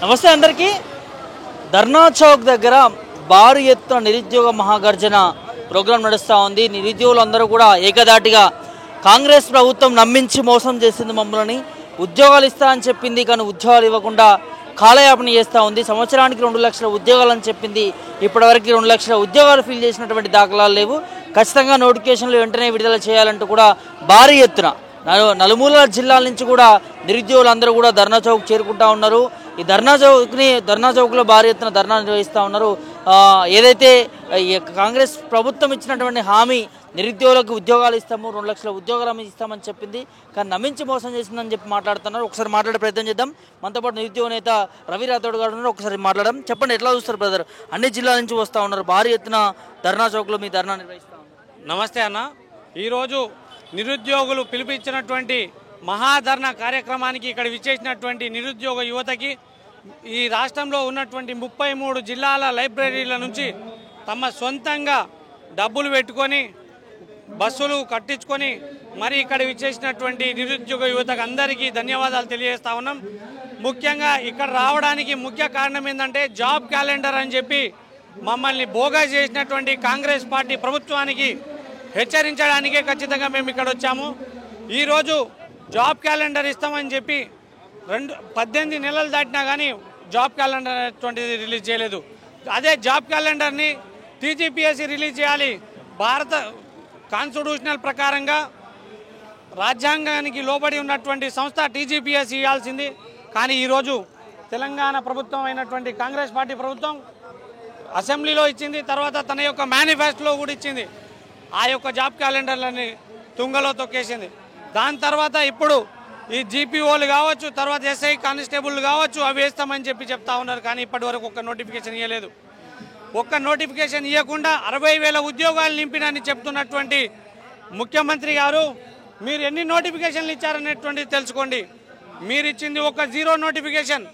నమస్తే అందరికీ. ధర్నా చౌక్ దగ్గర భారీ ఎత్తున నిరుద్యోగ మహాగర్జన ప్రోగ్రాం నడుస్తూ ఉంది. నిరుద్యోగులందరూ కూడా ఏకదాటిగా కాంగ్రెస్ ప్రభుత్వం నమ్మించి మోసం చేసింది, మమ్మల్ని ఉద్యోగాలు ఇస్తా అని చెప్పింది, కానీ ఉద్యోగాలు ఇవ్వకుండా కాలయాపన చేస్తూ ఉంది. సంవత్సరానికి 2 లక్షల ఉద్యోగాలు అని చెప్పింది, ఇప్పటివరకు 2 లక్షల ఉద్యోగాలు ఫిల్ చేసినటువంటి దాఖలాలు లేవు. ఖచ్చితంగా నోటిఫికేషన్లు వెంటనే విడుదల చేయాలంటూ కూడా భారీ ఎత్తున నలుమూలల జిల్లాల నుంచి కూడా నిరుద్యోగులందరూ కూడా ధర్నా చౌక్ చేరుకుంటా ఉన్నారు. ఈ ధర్నా చౌక్లో భారీ ఎత్తున ధర్నా నిర్వహిస్తూ ఉన్నారు. ఏదైతే కాంగ్రెస్ ప్రభుత్వం ఇచ్చినటువంటి హామీ నిరుద్యోగులకు ఉద్యోగాలు ఇస్తాము, 2 లక్షల ఉద్యోగాలు ఇస్తామని చెప్పింది, కానీ నమ్మించి మోసం చేసిందని చెప్పి మాట్లాడుతున్నారు. ఒకసారి మాట్లాడే ప్రయత్నం చేద్దాం. మనతో పాటు నిరుద్యోగ నేత రవి రాథోడ్ గారు ఉన్నారు. ఒకసారి మాట్లాడడం. చెప్పండి, ఎట్లా చూస్తారు బ్రదర్? అన్ని జిల్లాల నుంచి వస్తూ ఉన్నారు, భారీ ఎత్తున ధర్నా చౌక్లో మీ ధర్నా నిర్వహిస్తూ ఉన్నారు. నమస్తే అన్న. ఈరోజు నిరుద్యోగులు పిలిపించినటువంటి మహాధర్నా కార్యక్రమానికి ఇక్కడ విచ్చేసినటువంటి నిరుద్యోగ యువతకి ఈ రాష్ట్రంలో ఉన్నటువంటి 33 జిల్లాల లైబ్రరీల నుంచి తమ సొంతంగా డబ్బులు పెట్టుకొని బస్సులు కట్టించుకొని మరి ఇక్కడ విచ్చేసినటువంటి నిరుద్యోగ యువతకు అందరికీ ధన్యవాదాలు తెలియజేస్తా ఉన్నాం. ముఖ్యంగా ఇక్కడ రావడానికి ముఖ్య కారణం ఏంటంటే జాబ్ క్యాలెండర్ అని చెప్పి మమ్మల్ని బోగా చేసినటువంటి కాంగ్రెస్ పార్టీ ప్రభుత్వానికి హెచ్చరించడానికే ఖచ్చితంగా మేము ఇక్కడ వచ్చాము. ఈరోజు జాబ్ క్యాలెండర్ ఇస్తామని చెప్పి 18 నెలలు దాటినా కానీ జాబ్ క్యాలెండర్ అటువంటిది రిలీజ్ చేయలేదు. అదే జాబ్ క్యాలెండర్ని టీజీపీఎస్సీ రిలీజ్ చేయాలి. భారత కాన్స్టిట్యూషనల్ ప్రకారంగా రాజ్యాంగానికి లోబడి ఉన్నటువంటి సంస్థ టీజీపీఎస్సీ ఇవ్వాల్సింది. కానీ ఈరోజు తెలంగాణ ప్రభుత్వం అయినటువంటి కాంగ్రెస్ పార్టీ ప్రభుత్వం అసెంబ్లీలో ఇచ్చింది, తర్వాత తన యొక్క మేనిఫెస్టోలో కూడా ఇచ్చింది. ఆ యొక్క జాబ్ క్యాలెండర్లని తుంగలో తొక్కేసింది. దాని తర్వాత ఇప్పుడు ఈ జీపీఓలు కావచ్చు, తర్వాత ఎస్ఐ కానిస్టేబుల్ కావచ్చు, అవి వేస్తామని చెప్పి చెప్తా ఉన్నారు. కానీ ఇప్పటి వరకు ఒక్క నోటిఫికేషన్ ఇవ్వలేదు. ఒక్క నోటిఫికేషన్ ఇవ్వకుండా 60,000 ఉద్యోగాలు నింపినని చెప్తున్నటువంటి ముఖ్యమంత్రి గారు మీరు ఎన్ని నోటిఫికేషన్లు ఇచ్చారనేటువంటిది తెలుసుకోండి. మీరు ఇచ్చింది ఒక 0 నోటిఫికేషన్.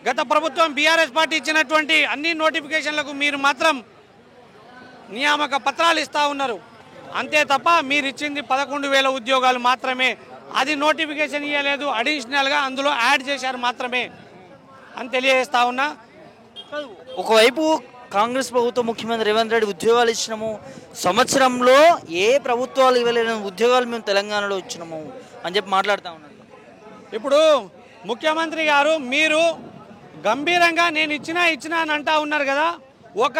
గత ప్రభుత్వం బీఆర్ఎస్ పార్టీ ఇచ్చినటువంటి అన్ని నోటిఫికేషన్లకు మీరు మాత్రం నియామక పత్రాలు ఇస్తూ ఉన్నారు. అంతే తప్ప మీరు ఇచ్చింది 11,000 ఉద్యోగాలు మాత్రమే. అది నోటిఫికేషన్ ఇవ్వలేదు, అడిషనల్గా అందులో యాడ్ చేశారు మాత్రమే అని తెలియజేస్తా ఉన్నా. ఒకవైపు కాంగ్రెస్ ప్రభుత్వం ముఖ్యమంత్రి రేవంత్ రెడ్డి ఉద్యోగాలు ఇచ్చినాము, సంవత్సరంలో ఏ ప్రభుత్వాలు ఇవ్వలేని ఉద్యోగాలు మేము తెలంగాణలో ఇచ్చినాము అని చెప్పి మాట్లాడుతూ ఉన్నారు. ఇప్పుడు ముఖ్యమంత్రి గారు మీరు గంభీరంగా నేను ఇచ్చినా అని అంటా ఉన్నారు కదా, ఒక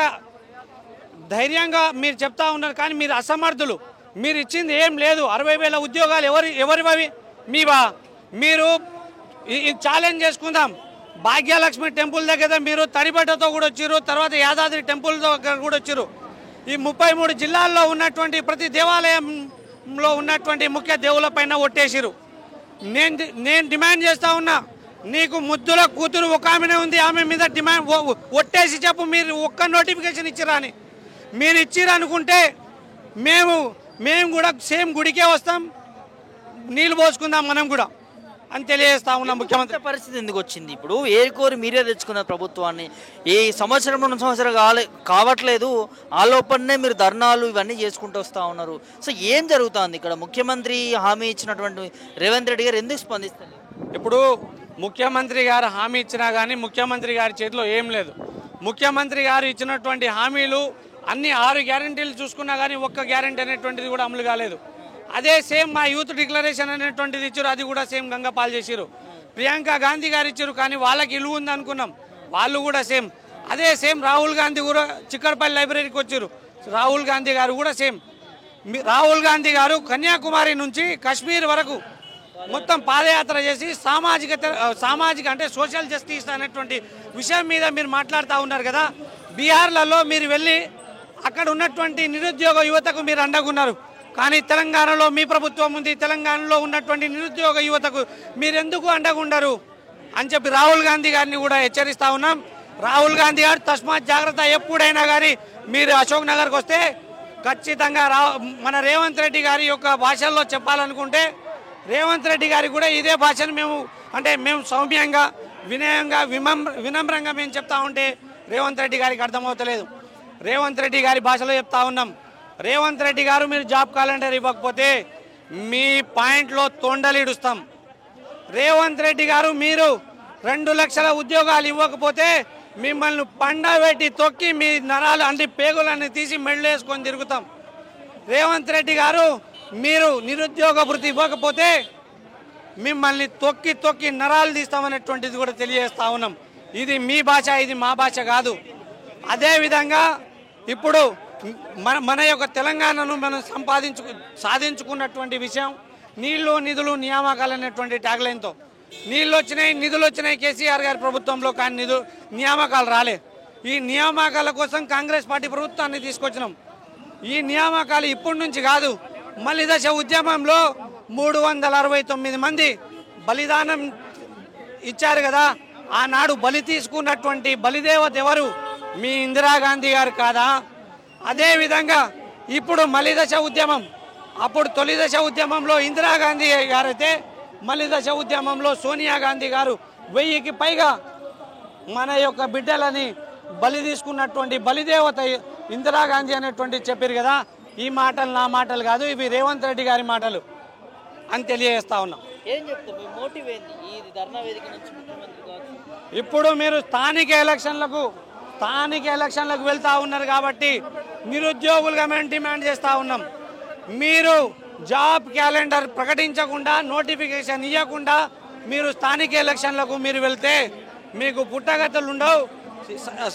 ధైర్యంగా మీరు చెప్తా ఉన్నారు. కానీ మీరు అసమర్థులు. మీరు ఇచ్చింది ఏం లేదు. 60,000 ఉద్యోగాలు ఎవరివి? మీవా? మీరు ఛాలెంజ్ చేసుకుందాం. భాగ్యలక్ష్మి టెంపుల్ దగ్గర మీరు తడిబట్టతో కూడా వచ్చారు, తర్వాత యాదాద్రి టెంపుల్ దగ్గర కూడా వచ్చారు. ఈ 33 జిల్లాల్లో ఉన్నటువంటి ప్రతి దేవాలయంలో ఉన్నటువంటి ముఖ్య దేవుల పైన ఒట్టేసిరు. నేను డిమాండ్ చేస్తా ఉన్నా, నీకు ముద్దుల కూతురు ఒక ఆమెనే ఉంది, ఆమె మీద డిమాండ్ ఒట్టేసి చెప్పు మీరు ఒక్క నోటిఫికేషన్ ఇచ్చిరా అని. మీరు ఇచ్చిరు అనుకుంటే మేము కూడా సేమ్ గుడికే వస్తాం, నీళ్ళు పోసుకుందాం మనం కూడా అని తెలియజేస్తా ఉన్నాం. ముఖ్యమంత్రి పరిస్థితి ఎందుకు వచ్చింది? ఇప్పుడు ఏరుకోరి మీరే తెచ్చుకున్న ప్రభుత్వాన్ని ఈ సంవత్సరం 2 సంవత్సరాలు కావట్లేదు, ఆ లోపలనే మీరు ధర్నాలు ఇవన్నీ చేసుకుంటూ వస్తూ ఉన్నారు. సో ఏం జరుగుతుంది ఇక్కడ? ముఖ్యమంత్రి హామీ ఇచ్చినటువంటి రేవంత్ రెడ్డి గారు ఎందుకు స్పందిస్తారు? ఇప్పుడు ముఖ్యమంత్రి గారు హామీ ఇచ్చినా కానీ ముఖ్యమంత్రి గారి చేతిలో ఏం లేదు. ముఖ్యమంత్రి గారు ఇచ్చినటువంటి హామీలు అన్ని 6 గ్యారంటీలు చూసుకున్నా కానీ ఒక్క గ్యారంటీ అనేటువంటిది కూడా అమలు కాలేదు. అదే సేమ్ మా యూత్ డిక్లరేషన్ అనేటువంటిది ఇచ్చారు, అది కూడా సేమ్ గంగపాలు చేసిరు. ప్రియాంక గాంధీ గారు ఇచ్చారు, కానీ వాళ్ళకి ఇల్లు ఉంది అనుకున్నాం, వాళ్ళు కూడా సేమ్. అదే సేమ్ రాహుల్ గాంధీ కూడా చిక్కడపల్లి లైబ్రరీకి వచ్చారు, రాహుల్ గాంధీ గారు కూడా సేమ్. రాహుల్ గాంధీ గారు కన్యాకుమారి నుంచి కాశ్మీర్ వరకు మొత్తం పాదయాత్ర చేసి సామాజిక అంటే సోషల్ జస్టిస్ అనేటువంటి విషయం మీద మీరు మాట్లాడుతూ ఉన్నారు కదా. బీహార్లలో మీరు వెళ్ళి అక్కడ ఉన్నటువంటి నిరుద్యోగ యువతకు మీరు అండగున్నారు. కానీ తెలంగాణలో మీ ప్రభుత్వం ఉంది, తెలంగాణలో ఉన్నటువంటి నిరుద్యోగ యువతకు మీరెందుకు అండగుండరు అని చెప్పి రాహుల్ గాంధీ గారిని కూడా హెచ్చరిస్తూ ఉన్నాం. రాహుల్ గాంధీ గారు తస్మాత్ జాగ్రత్త, ఎప్పుడైనా కానీ మీరు అశోక్ నగర్కి వస్తే ఖచ్చితంగా మన రేవంత్ రెడ్డి గారి యొక్క భాషల్లో చెప్పాలనుకుంటే రేవంత్ రెడ్డి గారికి కూడా ఇదే భాషను మేము సౌమ్యంగా, వినయంగా, వినమ్రంగా మేము చెప్తా ఉంటే రేవంత్ రెడ్డి గారికి అర్థమవుతలేదు. రేవంత్ రెడ్డి గారి భాషలో చెప్తా ఉన్నాం. రేవంత్ రెడ్డి గారు మీరు జాబ్ క్యాలెండర్ ఇవ్వకపోతే మీ పాయింట్లో తొండలిడుస్తాం. రేవంత్ రెడ్డి గారు మీరు 2 లక్షల ఉద్యోగాలు ఇవ్వకపోతే మిమ్మల్ని పండబెట్టి తొక్కి మీ నరాలు అన్ని పేగులన్నీ తీసి మెళ్ళేసుకొని తిరుగుతాం. రేవంత్ రెడ్డి గారు మీరు నిరుద్యోగ భృతి ఇవ్వకపోతే మిమ్మల్ని తొక్కి తొక్కి నరాలు తీస్తామనేటువంటిది కూడా తెలియజేస్తా ఉన్నాం. ఇది మీ భాష, ఇది మా భాష కాదు. అదేవిధంగా ఇప్పుడు మన యొక్క తెలంగాణను మనం సాధించుకున్నటువంటి విషయం నీళ్లు నిధులు నియామకాలు అనేటువంటి ట్యాగ్లైన్తో. నీళ్ళు వచ్చినాయి, నిధులు వచ్చినాయి కేసీఆర్ గారి ప్రభుత్వంలో, కానీ నియామకాలు రాలే. ఈ నియామకాల కోసం కాంగ్రెస్ పార్టీ ప్రభుత్వాన్ని తీసుకొచ్చినాం. ఈ నియామకాలు ఇప్పటి నుంచి కాదు, మళ్ళీ దశ ఉద్యమంలో 369 మంది బలిదానం ఇచ్చారు కదా. ఆనాడు బలి తీసుకున్నటువంటి బలిదేవత ఎవరు? మీ ఇందిరాగాంధీ గారు కాదా? అదేవిధంగా ఇప్పుడు మళ్ళీ దశ ఉద్యమం, అప్పుడు తొలి దశ ఉద్యమంలో ఇందిరాగాంధీ గారైతే మళ్ళీ దశ ఉద్యమంలో సోనియా గాంధీ గారు 1000కి పైగా మన యొక్క బిడ్డలని బలి తీసుకున్నటువంటి బలిదేవత ఇందిరాగాంధీ అనేటువంటి చెప్పారు కదా. ఈ మాటలు నా మాటలు కాదు, ఇవి రేవంత్ రెడ్డి గారి మాటలు అని తెలియజేస్తా ఉన్నాం. ఏం చెప్తారు, మీ మోటివ్ ఏంది ఈ ధర్నా వేదిక నుంచి ముఖ్యమంత్రి గారు? ఇప్పుడు మీరు స్థానిక ఎలక్షన్లకు వెళ్తా ఉన్నారు కాబట్టి నిరుద్యోగులుగా మేము డిమాండ్ చేస్తూ ఉన్నాం. మీరు జాబ్ క్యాలెండర్ ప్రకటించకుండా, నోటిఫికేషన్ ఇవ్వకుండా మీరు స్థానిక ఎలక్షన్లకు మీరు వెళ్తే మీకు పుట్టగతులు ఉండవు.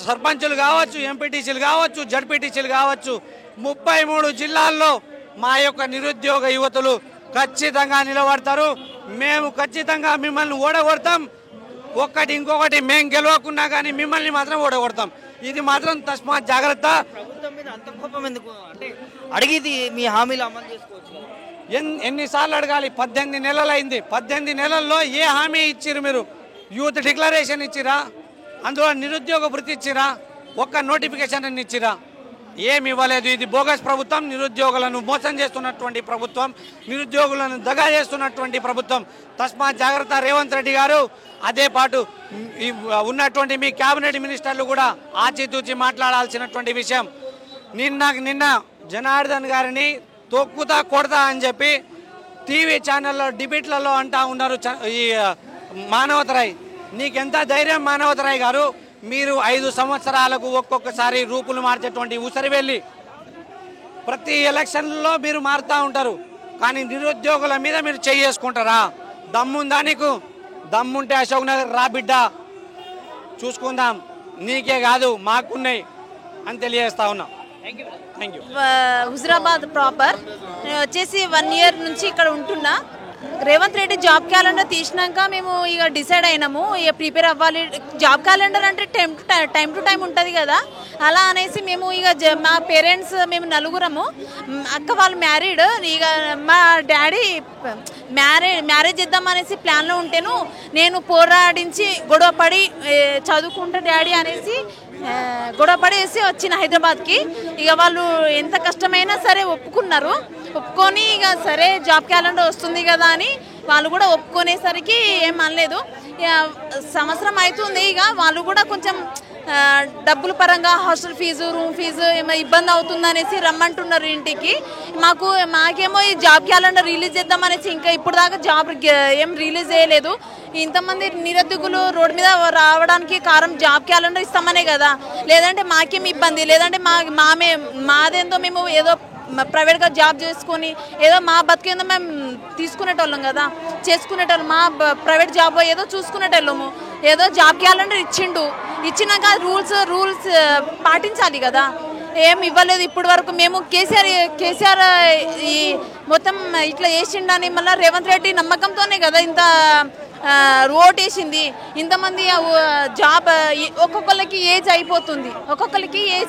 సర్పంచులు కావచ్చు, ఎంపీటీసీలు కావచ్చు, జడ్పీటీసీలు కావచ్చు, 33 జిల్లాల్లో మా యొక్క నిరుద్యోగ యువతులు ఖచ్చితంగా నిలబడతారు. మేము ఖచ్చితంగా మిమ్మల్ని ఓడగొడతాం. ఇంకొకటి మేము గెలవకున్నా కానీ మిమ్మల్ని మాత్రం ఓడగొడతాం. ఇది మాత్రం తస్మాత్ జాగ్రత్త. ప్రభుత్వం మీద అంత కోపం ఎందుకు? అంటే అడిగితే మీ హామీలు అమలు చేసుకోవచ్చు కదా. ఎన్నిసార్లు అడగాలి? 18 నెలలు అయింది. 18 నెలల్లో ఏ హామీ ఇచ్చిరు మీరు? యూత్ డిక్లరేషన్ ఇచ్చిరా? అందులో నిరుద్యోగ భృతి ఇచ్చిరా? ఒక్క నోటిఫికేషన్ అని ఇచ్చిరా? ఏమి ఇవ్వలేదు. ఇది బోగస్ ప్రభుత్వం, నిరుద్యోగులను మోసం చేస్తున్నటువంటి ప్రభుత్వం, నిరుద్యోగులను దగా చేస్తున్నటువంటి ప్రభుత్వం. తస్మాత్ జాగ్రత్త రేవంత్ రెడ్డి గారు. అదే పాటు ఉన్నటువంటి మీ క్యాబినెట్ మినిస్టర్లు కూడా ఆచితూచి మాట్లాడాల్సినటువంటి విషయం. నిన్న జనార్దన్ గారిని తొక్కుతా కొడతా అని చెప్పి టీవీ ఛానల్లో డిబేట్లలో అంటా ఉన్నారు ఈ మానవతరాయ్. నీకెంత ధైర్యం మానవతరాయ్ గారు? మీరు 5 సంవత్సరాలకు ఒక్కొక్కసారి రూపులు మార్చేటువంటి ఉసరివెళ్ళి ప్రతి ఎలక్షన్లో మీరు మారుతూ ఉంటారు. కానీ నిరుద్యోగుల మీద మీరు చేసుకుంటారా? దమ్ముందా నీకు? దమ్ముంటే అశోక్ నగర్ రా బిడ్డ, చూసుకుందాం. నీకే కాదు మాకున్నాయి అని తెలియజేస్తా ఉన్నాం. Thank you. హుజరాబాద్ ప్రాపర్. నేను వచ్చేసి 1 ఇయర్ నుంచి ఇక్కడ ఉంటున్నా. రేవంత్ రెడ్డి జాబ్ క్యాలెండర్ తీసినాక మేము ఇక డిసైడ్ అయినాము, ఇక ప్రిపేర్ అవ్వాలి. జాబ్ క్యాలెండర్ అంటే టైం టు టైం ఉంటుంది కదా, అలా అనేసి మేము ఇక మా పేరెంట్స్ మేము నలుగురము, అక్క వాళ్ళు మ్యారీడ్, ఇక మా డాడీ మ్యారేజ్ చేద్దామనేసి ప్లాన్లో ఉంటేను నేను పోరాడించి గొడవపడి చదువుకుంటా డాడీ అనేసి గొడవపడేసి వచ్చిన హైదరాబాద్కి. ఇక వాళ్ళు ఎంత కష్టమైనా సరే ఒప్పుకున్నారు. ఒప్పుకొని ఇక సరే జాబ్ క్యాలెండర్ వస్తుంది కదా అని వాళ్ళు కూడా ఒప్పుకునేసరికి ఏం అనలేదు. సంవత్సరం అవుతుంది. ఇక వాళ్ళు కూడా కొంచెం డబ్బుల పరంగా హాస్టల్ ఫీజు, రూమ్ ఫీజు ఏమో ఇబ్బంది అవుతుంది అనేసి రమ్మంటున్నారు ఇంటికి. మాకేమో ఈ జాబ్ క్యాలెండర్ రిలీజ్ చేద్దామనేసి ఇంకా ఇప్పుడు దాకా జాబ్ ఏం రిలీజ్ చేయలేదు. ఇంతమంది నిరుద్యోగులు రోడ్డు మీద రావడానికి కారణం జాబ్ క్యాలెండర్ ఇస్తామనే కదా, లేదంటే మాకేం ఇబ్బంది, లేదంటే మాదేందో మేము ఏదో ప్రైవేట్గా జాబ్ చేసుకొని ఏదో మా బతికేందో మేము తీసుకునేటోళ్ళం కదా, చేసుకునేటోళ్ళం. మా ప్రైవేట్ జాబ్ ఏదో చూసుకునేటోళ్ళము. ఏదో జాబ్ క్యాలెండర్ ఇచ్చినాక రూల్స్ పాటించాలి కదా. ఏం ఇవ్వలేదు ఇప్పటి వరకు. మేము కేసీఆర్ ఈ మొత్తం ఇట్లా చేసిండని మళ్ళీ రేవంత్ రెడ్డి నమ్మకంతోనే కదా ఇంత ఓటేసింది. ఇంతమంది జాబ్ ఒక్కొక్కరికి ఏజ్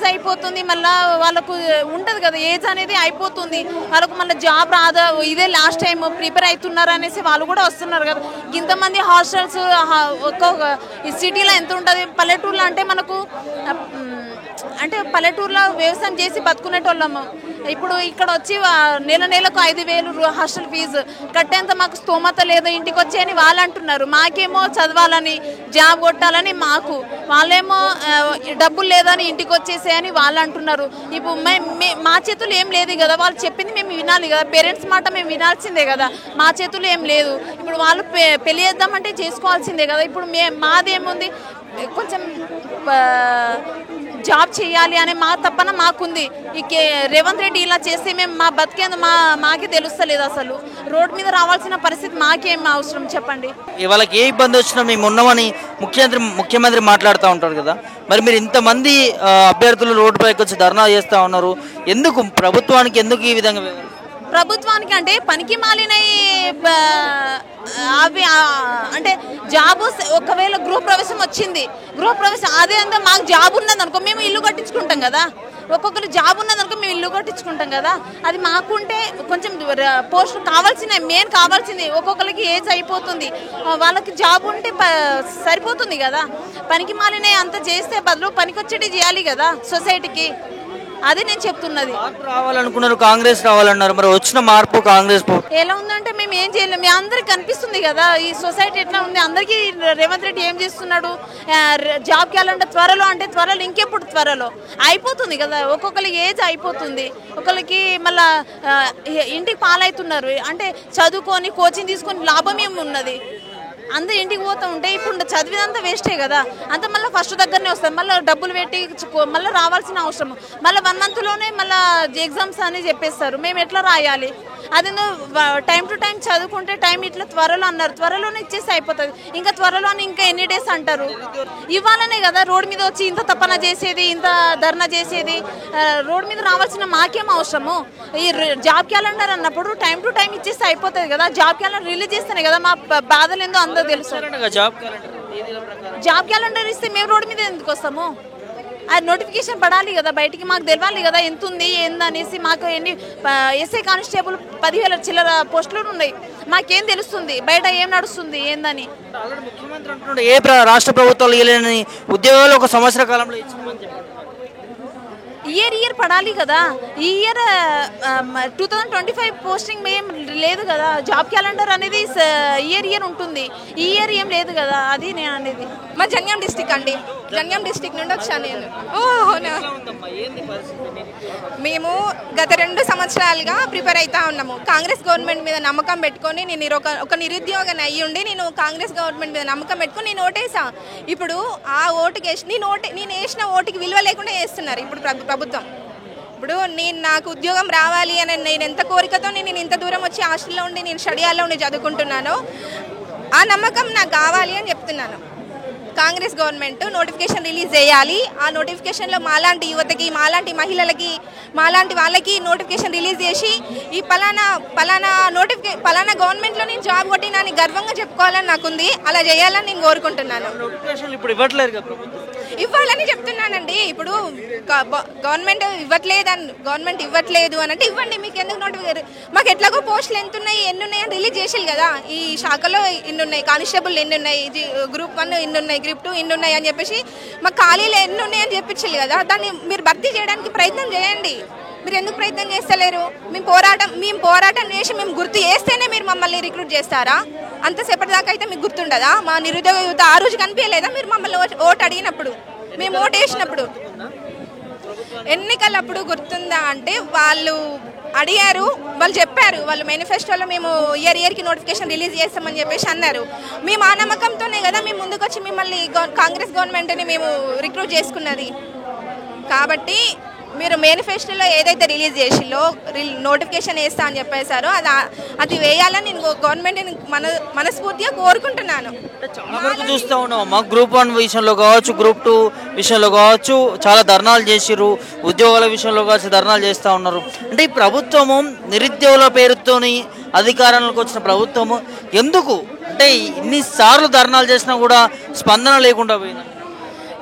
అయిపోతుంది, మళ్ళీ వాళ్ళకు ఉంటుంది కదా ఏజ్ అనేది అయిపోతుంది, వాళ్ళకు మళ్ళీ జాబ్ రాదా, ఇదే లాస్ట్ టైం ప్రిపేర్ అవుతున్నారు అనేసి వాళ్ళు కూడా వస్తున్నారు కదా. ఇంతమంది హాస్టల్స్ ఒక్కొక్క ఈ సిటీలో ఎంత ఉంటుంది, పల్లెటూరులో అంటే మనకు అంటే పల్లెటూరులో వ్యవసాయం చేసి బతుకునేటోళ్ళము. ఇప్పుడు ఇక్కడ వచ్చి నెలకు 5,000 హాస్టల్ ఫీజు కట్టేంత మాకు స్తోమత లేదు, ఇంటికి వచ్చేయని వాళ్ళు అంటున్నారు. మాకేమో చదవాలని జాబ్ కొట్టాలని మాకు, వాళ్ళేమో డబ్బులు లేదని ఇంటికి వచ్చేసేయని వాళ్ళు అంటున్నారు. ఇప్పుడు మా చేతులు ఏం లేదు కదా, వాళ్ళు చెప్పింది మేము వినాలి కదా, పేరెంట్స్ మాట మేము వినాల్సిందే కదా, మా చేతులు ఏం లేదు. ఇప్పుడు వాళ్ళు పెళ్లి చేద్దామంటే చేసుకోవాల్సిందే కదా. ఇప్పుడు మాదేముంది, కొంచెం జాబ్ చేయాలి అనే మా తప్పన మాకుంది. రేవంత్ రెడ్డి ఇలా చేస్తే మేము మా బతికేందు మాకే తెలుస్తలేదు. అసలు రోడ్ మీద రావాల్సిన పరిస్థితి మాకేం అవసరం చెప్పండి. వాళ్ళకి ఏ ఇబ్బంది వచ్చినా మేము ఉన్నామని ముఖ్యమంత్రి మాట్లాడుతూ ఉంటారు కదా, మరి మీరు ఇంతమంది అభ్యర్థులు రోడ్డుపైకి వచ్చి ధర్నా చేస్తూ ఉన్నారు, ఎందుకు ప్రభుత్వానికి ఎందుకు ఈ విధంగా? ప్రభుత్వానికి అంటే పనికి మాలినవి అవి అంటే జాబు. ఒకవేళ గృహప్రవేశం వచ్చింది, గృహప్రవేశం అదే అంటే మాకు జాబ్ ఉన్నది అనుకో మేము ఇల్లు కట్టించుకుంటాం కదా, ఒక్కొక్కరు జాబ్ ఉన్నది అనుకో మేము ఇల్లు కట్టించుకుంటాం కదా. అది మాకుంటే కొంచెం పోస్ట్ మెయిన్ కావాల్సింది. ఒక్కొక్కరికి ఏజ్ అయిపోతుంది, వాళ్ళకి జాబ్ ఉంటే సరిపోతుంది కదా. పనికి మాలినవి అంత చేస్తే బదులు పనికొచ్చేటి చేయాలి కదా సొసైటీకి. అది నేను చెప్తున్నది. రావాలనుకున్నారు, కాంగ్రెస్ రావాలన్నారు, మరి వచ్చిన మార్పు కాంగ్రెస్ ఎలా ఉందంటే మేము ఏం చేయలేము. మీ అందరికి కనిపిస్తుంది కదా ఈ సొసైటీ ఎట్లా ఉంది. అందరికీ రేవంత్ రెడ్డి ఏం చేస్తున్నాడు, జాబ్ క్యాలెండర్ త్వరలో అంటే త్వరలో, ఇంకెప్పుడు త్వరలో అయిపోతుంది కదా. ఒక్కొక్కరికి ఏజ్ అయిపోతుంది, ఒకరికి మళ్ళా ఇంటికి పాలవుతున్నారు. అంటే చదువుకొని కోచింగ్ తీసుకొని లాభం ఏమున్నది, అందరు ఇంటికి పోతూ ఉంటే ఇప్పుడు చదివినంతా వేస్టే కదా. అంత మళ్ళీ ఫస్ట్ దగ్గరనే వస్తుంది, మళ్ళీ డబ్బులు పెట్టి మళ్ళీ రావాల్సిన అవసరం. మళ్ళీ 1 monthలోనే మళ్ళీ ఎగ్జామ్స్ అని చెప్పేస్తారు, మేము ఎట్లా రాయాలి? అదేందో టైం టు టైం చదువుకుంటే టైం ఇట్లా త్వరలో అన్నారు, త్వరలోనే ఇచ్చేసి అయిపోతుంది. ఇంకా త్వరలోనే ఇంకా ఎన్ని డేస్ అంటారు? ఇవ్వాలనే కదా రోడ్ మీద వచ్చి ఇంత తపన చేసేది, ఇంత ధర్నా చేసేది. రోడ్ మీద రావాల్సిన మాకేం అవసరము? ఈ జాబ్ క్యాలెండర్ అన్నప్పుడు టైం టు టైం ఇచ్చేసి అయిపోతుంది కదా. జాబ్ క్యాలెండర్ రిలీజ్ చేస్తేనే కదా మా బాధలు ఏందో అందరూ తెలుసు. జాబ్ క్యాలెండర్ ఇస్తే మేము రోడ్ మీద ఎందుకు వస్తాము? అది నోటిఫికేషన్ పడాలి కదా, బయటికి మాకు తెలియాలి కదా ఎంత ఉంది ఏందనేసి. మాకు ఎన్ని ఎస్ఐ కానిస్టేబుల్ 10,000 చిల్లర పోస్టులు ఉన్నాయి, మాకేం తెలుస్తుంది బయట ఏం నడుస్తుంది ఏందని? ఏ రాష్ట్ర ప్రభుత్వాలు ఇవ్వలేని ఉద్యోగాలు 1 సంవత్సర కాలంలో ఇయర్ పడాలి కదా. ఈ ఇయర్ 2025 పోస్టింగ్ ఏం లేదు కదా. జాబ్ క్యాలెండర్ అనేది ఇయర్ ఉంటుంది, ఈ ఇయర్ ఏం లేదు కదా. అది నేను అనేది. మా జన్యం డిస్టిక్ అండి, జన్యం డిస్టిక్ నుండి వచ్చాను నేను. మేము గత 2 సంవత్సరాలుగా ప్రిపేర్ అవుతా ఉన్నాము. కాంగ్రెస్ గవర్నమెంట్ మీద నమ్మకం పెట్టుకొని నేను ఒక నిరుద్యోగిని అయ్యి ఉండి నేను కాంగ్రెస్ గవర్నమెంట్ మీద నమ్మకం పెట్టుకొని నేను ఓటేసా. ఇప్పుడు ఆ ఓటుకి వేసి నేను వేసిన ఓటుకి విలువ లేకుండా వేస్తున్నారు ఇప్పుడు ప్రభుత్వం. ఇప్పుడు నాకు ఉద్యోగం రావాలి అని నేను ఎంత కోరికతో నేను ఇంత దూరం వచ్చి హాస్టల్లో ఉండి నేను స్టడీ హాల్లో ఉండి చదువుకుంటున్నానో ఆ నమ్మకం నాకు కావాలి అని చెప్తున్నాను. కాంగ్రెస్ గవర్నమెంట్ నోటిఫికేషన్ రిలీజ్ చేయాలి. ఆ నోటిఫికేషన్లో మాలాంటి యువతకి, మాలాంటి మహిళలకి, మాలాంటి వాళ్ళకి నోటిఫికేషన్ రిలీజ్ చేసి ఈ పలానా గవర్నమెంట్లో నేను జాబ్ కొట్టినా అని గర్వంగా చెప్పుకోవాలని నాకుంది. అలా చేయాలని నేను కోరుకుంటున్నాను. ఇవ్వాలని చెప్తున్నానండి. ఇప్పుడు గవర్నమెంట్ ఇవ్వట్లేదు అని అంటే ఇవ్వండి, మీకు ఎందుకు నోటిఫికేషన్? మాకు ఎట్లాగో పోస్టులు ఎన్ని ఉన్నాయి అని రిలీజ్ చేసేది కదా. ఈ శాఖలో ఇన్ని ఉన్నాయి, కానిస్టేబుల్ ఎన్ని ఉన్నాయి, గ్రూప్ 1 ఇన్ని ఉన్నాయి, గ్రూప్ 2 ఇన్ని ఉన్నాయి అని చెప్పేసి మాకు ఖాళీలు ఎన్ని ఉన్నాయి అని చెప్పించాలి కదా. దాన్ని మీరు భర్తీ చేయడానికి ప్రయత్నం చేయండి. మీరు ఎందుకు ప్రయత్నం చేస్తలేరు? మేము పోరాటం చేసి మేము గుర్తు చేస్తేనే మీరు మమ్మల్ని రిక్రూట్ చేస్తారా? అంతసేపటి దాకా అయితే మీకు గుర్తుండదా? మా నిరుద్యోగ యువత ఆ రోజు కనిపించలేదా మీరు మమ్మల్ని ఓటు అడిగినప్పుడు, మేము ఓటు వేసినప్పుడు? ఎన్నికలప్పుడు గుర్తుందా అంటే వాళ్ళు అడిగారు, వాళ్ళు చెప్పారు, వాళ్ళు మేనిఫెస్టోలో మేము ఇయర్కి నోటిఫికేషన్ రిలీజ్ చేస్తామని చెప్పేసి అన్నారు. మేము ఆ నమ్మకంతోనే కదా మేము ముందుకొచ్చి మిమ్మల్ని కాంగ్రెస్ గవర్నమెంట్ని మేము రిక్రూట్ చేసుకున్నది. కాబట్టి మీరు మేనిఫెస్టోలో ఏదైతే రిలీజ్ చేసిలో నోటిఫికేషన్ వేస్తా అని చెప్పేశారో అది వేయాలని నేను గవర్నమెంట్ని మనస్ఫూర్తిగా కోరుకుంటున్నాను. చూస్తూ ఉన్నాం మా గ్రూప్ 1 విషయంలో కావచ్చు, గ్రూప్ 2 విషయంలో కావచ్చు చాలా ధర్నాలు చేసిర్రు, ఉద్యోగాల విషయంలో కావచ్చు ధర్నాలు చేస్తూ ఉన్నారు. అంటే ఈ ప్రభుత్వము నిరుద్యోగుల పేరుతోని అధికారంలోకి వచ్చిన ప్రభుత్వము ఎందుకు అంటే ఇన్నిసార్లు ధర్నాలు చేసినా కూడా స్పందన లేకుండా పోయింది?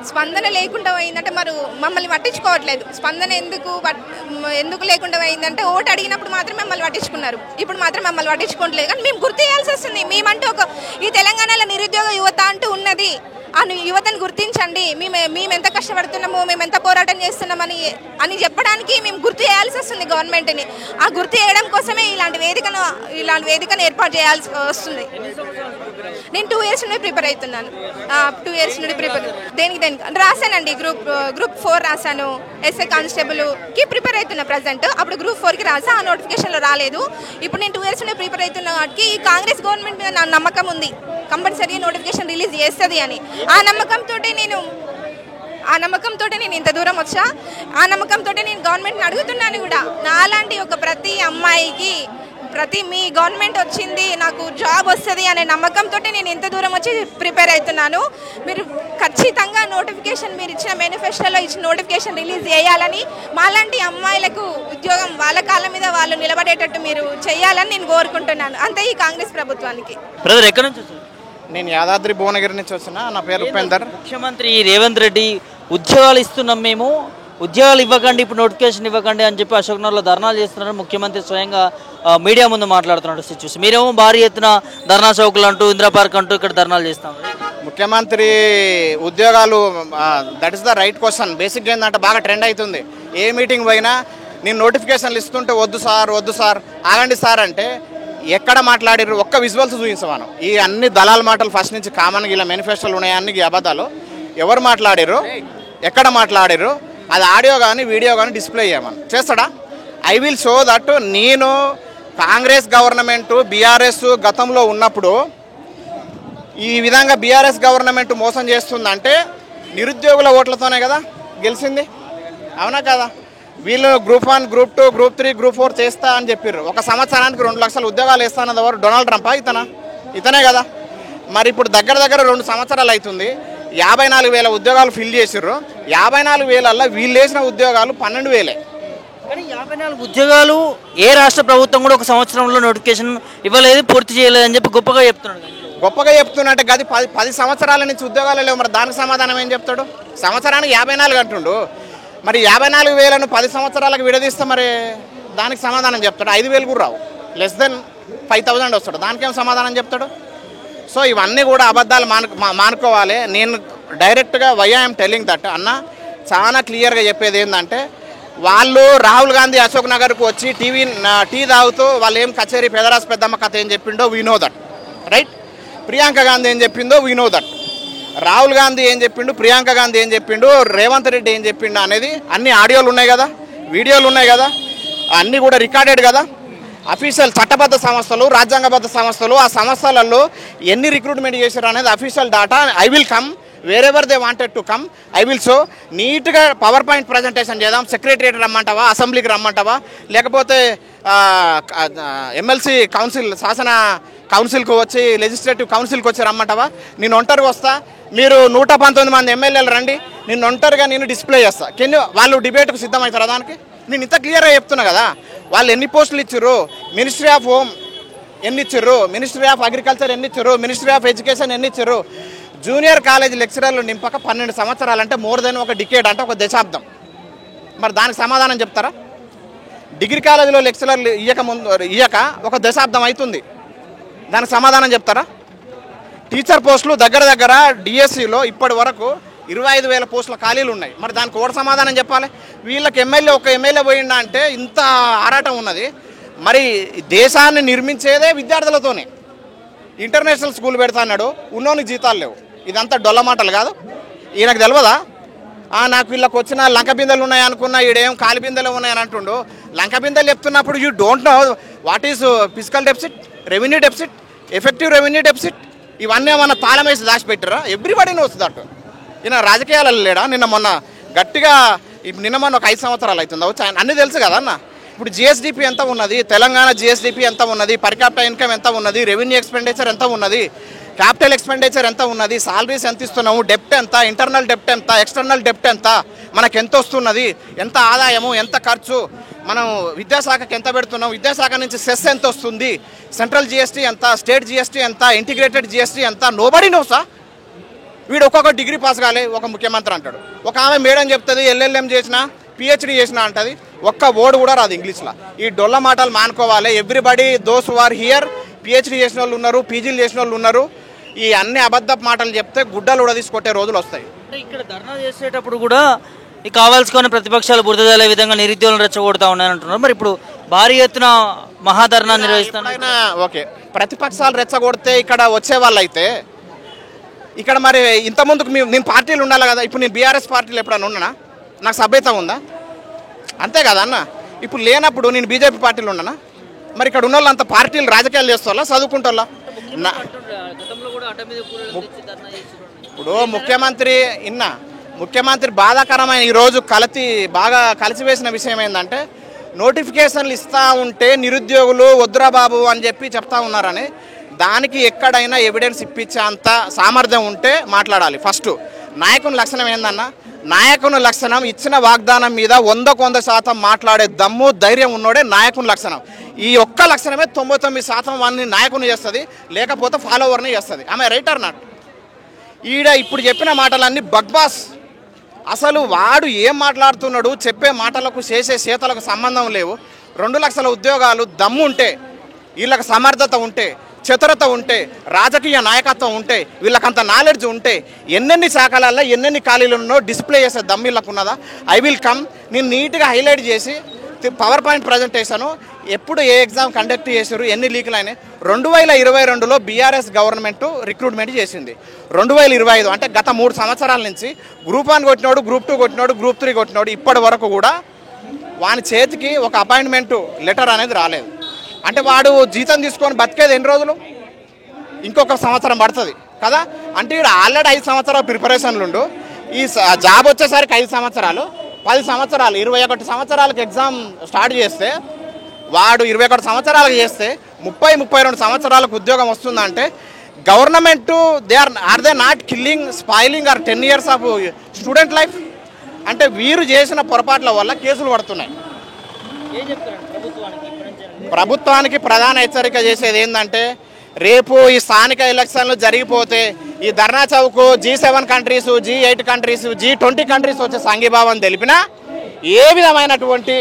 స్పందన లేకుండా పోయిందంటే మరి మమ్మల్ని పట్టించుకోవట్లేదు. స్పందన ఎందుకు లేకుండా పోయిందంటే ఓటు అడిగినప్పుడు మాత్రం మమ్మల్ని పట్టించుకున్నారు, ఇప్పుడు మాత్రం మమ్మల్ని పట్టించుకోవట్లేదు. కానీ మేము గుర్తు చేయాల్సి వస్తుంది. మేమంటూ ఈ తెలంగాణలో నిరుద్యోగ యువత అంటూ ఉన్నది, ఆ యువతను గుర్తించండి, మేము ఎంత కష్టపడుతున్నాము, మేము ఎంత పోరాటం చేస్తున్నామని చెప్పడానికి మేము గుర్తు చేయాల్సి వస్తుంది గవర్నమెంట్ని. ఆ గుర్తు చేయడం కోసమే ఇలాంటి వేదికను ఏర్పాటు చేయాల్సి వస్తుంది. నేను 2 years నుండి ప్రిపేర్ అవుతున్నాను. 2 years నుండి దేనికి రాశానండి. గ్రూప్ 4 రాశాను. ఎస్ఐ కానిస్టేబుల్కి ప్రిపేర్ అవుతున్నా ప్రజెంట్. అప్పుడు గ్రూప్ 4కి రాసా, ఆ నోటిఫికేషన్లో రాలేదు. ఇప్పుడు నేను 2 years నుండి ప్రిపేర్ అవుతున్నా కాబట్టి ఈ కాంగ్రెస్ గవర్నమెంట్ మీద నా నమ్మకం ఉంది, కంపల్సరీ నోటిఫికేషన్ రిలీజ్ చేస్తుంది అని. ఆ నమ్మకంతో నేను ఇంత దూరం వచ్చా. ఆ నమ్మకంతో నేను గవర్నమెంట్ని అడుగుతున్నాను కూడా. నాలాంటి ప్రతి అమ్మాయికి మీ గవర్నమెంట్ వచ్చింది, నాకు జాబ్ వస్తుంది అనే నమ్మకంతో నేను ఇంత దూరం వచ్చి ప్రిపేర్ అవుతున్నాను. మీరు ఖచ్చితంగా నోటిఫికేషన్, మీరు ఇచ్చిన మేనిఫెస్టోలో ఇచ్చిన నోటిఫికేషన్ రిలీజ్ చేయాలని, మాలాంటి అమ్మాయిలకు ఉద్యోగం వాళ్ళ కాళ్ళ మీద వాళ్ళు నిలబడేటట్టు మీరు చేయాలని నేను కోరుకుంటున్నాను. అంతే ఈ కాంగ్రెస్ ప్రభుత్వానికి. బ్రదర్ ఎక్కడి నుంచి? నేను యాదాద్రి భువనగిరి నుంచి వస్తున్నా. నా పేరు ఉపేందర్. ముఖ్యమంత్రి రేవంత్ రెడ్డి ఉద్యోగాలు ఇస్తున్నాం, మేము ఉద్యోగాలు ఇవ్వకండి, ఇప్పుడు నోటిఫికేషన్ ఇవ్వకండి అని చెప్పి అశోక్ నగర్లో ధర్నాలు చేస్తున్నారు. ముఖ్యమంత్రి స్వయంగా మీడియా ముందు మాట్లాడుతున్నాడు. సిచ్యువేషన్ మీరేమో భారీ ఎత్తున ధర్నా చౌకులు అంటూ, ఇందిరా పార్క్ అంటూ ఇక్కడ ధర్నాలు చేస్తాం. ముఖ్యమంత్రి ఉద్యోగాలు, that is the right question. బేసిక్గా ఏంటంటే బాగా ట్రెండ్ అవుతుంది. ఏ మీటింగ్ పోయినా నేను నోటిఫికేషన్లు ఇస్తుంటే వద్దు సార్ ఆగండి సార్ అంటే ఎక్కడ మాట్లాడారు? ఒక్క విజువల్స్ చూపించమను. ఈ అన్ని దళాల మాటలు ఫస్ట్ నుంచి కామన్గా ఇలా మేనిఫెస్టోలు ఉన్నాయి, అన్ని అబద్ధాలు. ఎవరు మాట్లాడారు, ఎక్కడ మాట్లాడారు, అది ఆడియో కానీ వీడియో కానీ డిస్ప్లే చేయమని చేస్తాడా? I will show that. నేను కాంగ్రెస్ గవర్నమెంట్ బీఆర్ఎస్ గతంలో ఉన్నప్పుడు ఈ విధంగా బీఆర్ఎస్ గవర్నమెంట్ మోసం చేస్తుందంటే నిరుద్యోగుల ఓట్లతోనే కదా గెలిచింది, అవునా కదా? వీళ్ళు గ్రూప్ 1, గ్రూప్ 2, గ్రూప్ 3, గ్రూప్ 4 చేస్తా అని చెప్పారు. ఒక సంవత్సరానికి 2 లక్షల ఉద్యోగాలు వేస్తానది ఎవరు? డొనాల్డ్ ట్రంపా? ఇతనే కదా. మరి ఇప్పుడు దగ్గర 2 సంవత్సరాలు అవుతుంది. 54,000 ఉద్యోగాలు ఫిల్ చేసిర్రు. 54,000 వీళ్ళు వేసిన ఉద్యోగాలు 12,000. కానీ 54 ఉద్యోగాలు ఏ రాష్ట్ర ప్రభుత్వం కూడా ఒక సంవత్సరంలో నోటిఫికేషన్ ఇవ్వలేదు, పూర్తి చేయలేదని చెప్పి గొప్పగా చెప్తున్నట్టే. గది 10 సంవత్సరాల నుంచి ఉద్యోగాలు లేవు. మరి దానికి సమాధానం ఏం చెప్తాడు? సంవత్సరానికి 54 అంటుండు. మరి 54,000ను 10 సంవత్సరాలకు విడదీస్తే మరి దానికి సమాధానం చెప్తాడు? 5,000 కూడా రావు, లెస్ దెన్ 5,000 వస్తాడు. దానికేం సమాధానం చెప్తాడు? సో ఇవన్నీ కూడా అబద్ధాలు మానుకోవాలి. నేను డైరెక్ట్గా వై ఐఎమ్ టెల్లింగ్ దట్ అన్న చాలా క్లియర్గా చెప్పేది ఏంటంటే, వాళ్ళు రాహుల్ గాంధీ అశోక్ నగర్కు వచ్చి టీ తాగుతూ వాళ్ళు ఏం కచేరీ పెదరాస్ పెద్దమ్మ కథ ఏం చెప్పిండో we know that, right? Priyanka Gandhi ఏం చెప్పిందో we know that. Rahul Gandhi ఏం చెప్పిండు, ప్రియాంక గాంధీ ఏం చెప్పిండు, రేవంత్ రెడ్డి ఏం చెప్పిండు అనేది అన్ని ఆడియోలు ఉన్నాయి కదా, వీడియోలు ఉన్నాయి కదా, అన్నీ కూడా రికార్డెడ్ కదా. అఫీషియల్ చట్టబద్ధ సంస్థలు, రాజ్యాంగబద్ధ సంస్థలు, ఆ సంస్థలలో ఎన్ని రిక్రూట్మెంట్ చేశారు అనేది official data. I will come wherever they wanted to come. I will show. నీట్గా పవర్ పాయింట్ ప్రజెంటేషన్ చేద్దాం. సెక్రటరియట్ రమ్మంటావా, అసెంబ్లీకి రమ్మంటావా, లేకపోతే ఎమ్మెల్సీ కౌన్సిల్, శాసన కౌన్సిల్కి వచ్చి, లెజిస్లేటివ్ కౌన్సిల్కి వచ్చి రమ్మంటావా? నేను ఒంటరిగా వస్తా, మీరు 119 మంది ఎమ్మెల్యేలు రండి, నేను ఒంటరిగా డిస్ప్లే చేస్తా. వాళ్ళు డిబేట్కు సిద్ధమవుతారా? దానికి నేను ఇంత క్లియర్గా చెప్తున్నా కదా. వాళ్ళు ఎన్ని పోస్టులు ఇచ్చారు, మినిస్ట్రీ ఆఫ్ హోమ్ ఎన్ని ఇచ్చారు, మినిస్ట్రీ ఆఫ్ అగ్రికల్చర్ ఎన్ని ఇచ్చారు, మినిస్ట్రీ ఆఫ్ ఎడ్యుకేషన్ ఎన్ని ఇచ్చారు. జూనియర్ కాలేజ్ లెక్చరర్లు నింపక 12 సంవత్సరాలు అంటే మోర్ దెన్ ఒక డికేడ్, అంటే ఒక దశాబ్దం. మరి దానికి సమాధానం చెప్తారా? డిగ్రీ కాలేజీలో లెక్చరర్లు ఇయ్యక ఒక దశాబ్దం అవుతుంది, దానికి సమాధానం చెప్తారా? టీచర్ పోస్టులు దగ్గర డిఎస్సిలో ఇప్పటి వరకు 25,000 పోస్టుల ఖాళీలు ఉన్నాయి. మరి దానికి కూడా సమాధానం చెప్పాలి. వీళ్ళకి ఒక ఎమ్మెల్యే పోయిండా అంటే ఇంత ఆరాటం ఉన్నది. మరి దేశాన్ని నిర్మించేదే విద్యార్థులతోనే. ఇంటర్నేషనల్ స్కూల్ పెడతా అన్నాడు, ఉన్నోనికి జీతాలు లేవు. ఇదంతా డొల్ల మాటలు కాదు. ఈయనకు తెలియదా? నాకు వీళ్ళకి వచ్చిన లంక బిందెలు ఉన్నాయి అనుకున్నా, ఈడేం కాలి బిందెలు ఉన్నాయని అంటుండు. లంక బిందెలు చెప్తున్నప్పుడు you don't know what is physical deficit, revenue deficit, effective revenue deficit. ఇవన్నీ ఏమన్నా తాళం వేసి దాచిపెట్టారా? Everybody knows that. ఈయన రాజకీయాలలో లేడా? నిన్న మొన్న ఒక 5 సంవత్సరాలు అవుతుంది వచ్చి అన్నీ తెలుసు కదా అన్న. ఇప్పుడు జిఎస్డిపి ఎంత ఉన్నది, తెలంగాణ జిఎస్డిపి ఎంత ఉన్నది, పర్ క్యాపిటల్ ఇన్కమ్ ఎంత ఉన్నది, రెవెన్యూ ఎక్స్పెండిచర్ ఎంత ఉన్నది, క్యాపిటల్ ఎక్స్పెండిచర్ ఎంత ఉన్నది, సాలరీస్ ఎంత ఇస్తున్నాము, డెప్ట్ ఎంత, ఇంటర్నల్ డెప్ట్ ఎంత, ఎక్స్టర్నల్ డెప్ట్ ఎంత, మనకు ఎంత వస్తున్నది, ఎంత ఆదాయము, ఎంత ఖర్చు, మనం విద్యాశాఖకి ఎంత పెడుతున్నాం, విద్యాశాఖ నుంచి సెస్ ఎంత వస్తుంది, సెంట్రల్ జిఎస్టీ ఎంత, స్టేట్ జిఎస్టీ ఎంత, ఇంటిగ్రేటెడ్ జిఎస్టీ ఎంత, నోబడీ నోసా. వీడు ఒక్కొక్క డిగ్రీ పాస్ కాలే ఒక ముఖ్యమంత్రి అంటాడు. ఒక ఆమె మేడం చెప్తుంది LLM చేసిన PhD చేసిన అంటది. ఒక్క ఓడు కూడా రాదు ఇంగ్లీష్లో. ఈ డొల్ల మాటలు మానుకోవాలి. Everybody those who are here PhD చేసిన వాళ్ళు ఉన్నారు, పీజీలు చేసిన వాళ్ళు ఉన్నారు. ఈ అన్ని అబద్ధ మాటలు చెప్తే గుడ్డలు కూడా తీసుకొట్టే రోజులు వస్తాయి. ఇక్కడ ధర్నా చేసేటప్పుడు కూడా ఈ కావాల్సుకున్న ప్రతిపక్షాలు బురద జల్లే విధంగా నిరుద్యోగులను రెచ్చగొడతా ఉన్నాయని అంటున్నారు. మరి ఇప్పుడు భారీ ఎత్తున మహాధర్నా నిర్వహిస్తాను. ఓకే, ప్రతిపక్షాలు రెచ్చగొడితే ఇక్కడ వచ్చే వాళ్ళు అయితే ఇక్కడ మరి ఇంతకుముందుకు నేను పార్టీలు ఉండాలి కదా. ఇప్పుడు నేను BRS పార్టీలు ఎప్పుడన్నా ఉన్నానా? నాకు సభ్యత ఉందా? అంతే కదా అన్న. ఇప్పుడు లేనప్పుడు నేను BJP పార్టీలు ఉన్నానా? మరి ఇక్కడ ఉన్న వాళ్ళు అంత పార్టీలు రాజకీయాలు చేస్తోళ్ళా చదువుకుంటోళ్ళా? ఇప్పుడు ముఖ్యమంత్రి బాధాకరమైన ఈరోజు బాగా కలిసివేసిన విషయం ఏంటంటే నోటిఫికేషన్లు ఇస్తూ ఉంటే నిరుద్యోగులు వద్దురా బాబు అని చెప్పి చెప్తా ఉన్నారని. దానికి ఎక్కడైనా ఎవిడెన్స్ ఇప్పించే అంత సామర్థ్యం ఉంటే మాట్లాడాలి. ఫస్ట్ నాయకుని లక్షణం ఏందన్నా? నాయకుని లక్షణం ఇచ్చిన వాగ్దానం మీద 100% మాట్లాడే దమ్ము ధైర్యం ఉన్నోడే నాయకుని లక్షణం. ఈ ఒక్క లక్షణమే 99% వాడిని నాయకుని చేస్తుంది, లేకపోతే ఫాలోవర్ని చేస్తుంది. ఆమె రైటర్ నాట్. ఇప్పుడు చెప్పిన మాటలన్నీ బగ్బాస్. అసలు వాడు ఏం మాట్లాడుతున్నాడు, చెప్పే మాటలకు చేసే చేతలకు సంబంధం లేవు. 2 లక్షల ఉద్యోగాలు దమ్ము ఉంటే, వీళ్ళకి సమర్థత ఉంటే, చతురత ఉంటే, రాజకీయ నాయకత్వం ఉంటే, వీళ్ళకంత నాలెడ్జ్ ఉంటే ఎన్నెన్ని శాఖలలో ఎన్నెన్ని ఖాళీలు ఉన్నో డిస్ప్లే చేసే దమ్ము వీళ్ళకు ఉన్నదా? I will come. నేను నీట్గా హైలైట్ చేసి పవర్ పాయింట్ ప్రజెంటేషను ఎప్పుడు ఏ ఎగ్జామ్ కండక్ట్ చేశారు, ఎన్ని లీకులు అయినాయి. 2022లో BRS గవర్నమెంట్ రిక్రూట్మెంట్ చేసింది. 2025 అంటే గత 3 సంవత్సరాల నుంచి గ్రూప్ 1 కొట్టినోడు, గ్రూప్ 2 కొట్టినోడు, గ్రూప్ 3 కొట్టినోడు ఇప్పటి వరకు కూడా వాని చేతికి ఒక అపాయింట్మెంట్ లెటర్ అనేది రాలేదు. అంటే వాడు జీతం తీసుకొని బతికేది ఎన్ని రోజులు? ఇంకొక సంవత్సరం పడుతుంది కదా. అంటే ఇక్కడ ఆల్రెడీ 5 సంవత్సరాలు ప్రిపరేషన్లు ఉండు. ఈ జాబ్ వచ్చేసరికి 5 సంవత్సరాలు, 10 సంవత్సరాలు, 21 సంవత్సరాలకు ఎగ్జామ్ స్టార్ట్ చేస్తే వాడు 21 సంవత్సరాలకు చేస్తే 30-32 సంవత్సరాలకు ఉద్యోగం వస్తుందంటే government are they not killing, spoiling are 10 years of student life? అంటే వీరు చేసిన పొరపాట్ల వల్ల కేసులు పడుతున్నాయి. ప్రభుత్వానికి ప్రధాన హెచ్చరిక చేసేది ఏంటంటే రేపు ఈ స్థానిక ఎలక్షన్లు జరిగిపోతే ఈ Dharna Chowk G7 countries, G8 countries, G20 countries వచ్చే సంఘీభావం తెలిపినా ఏ విధమైనటువంటి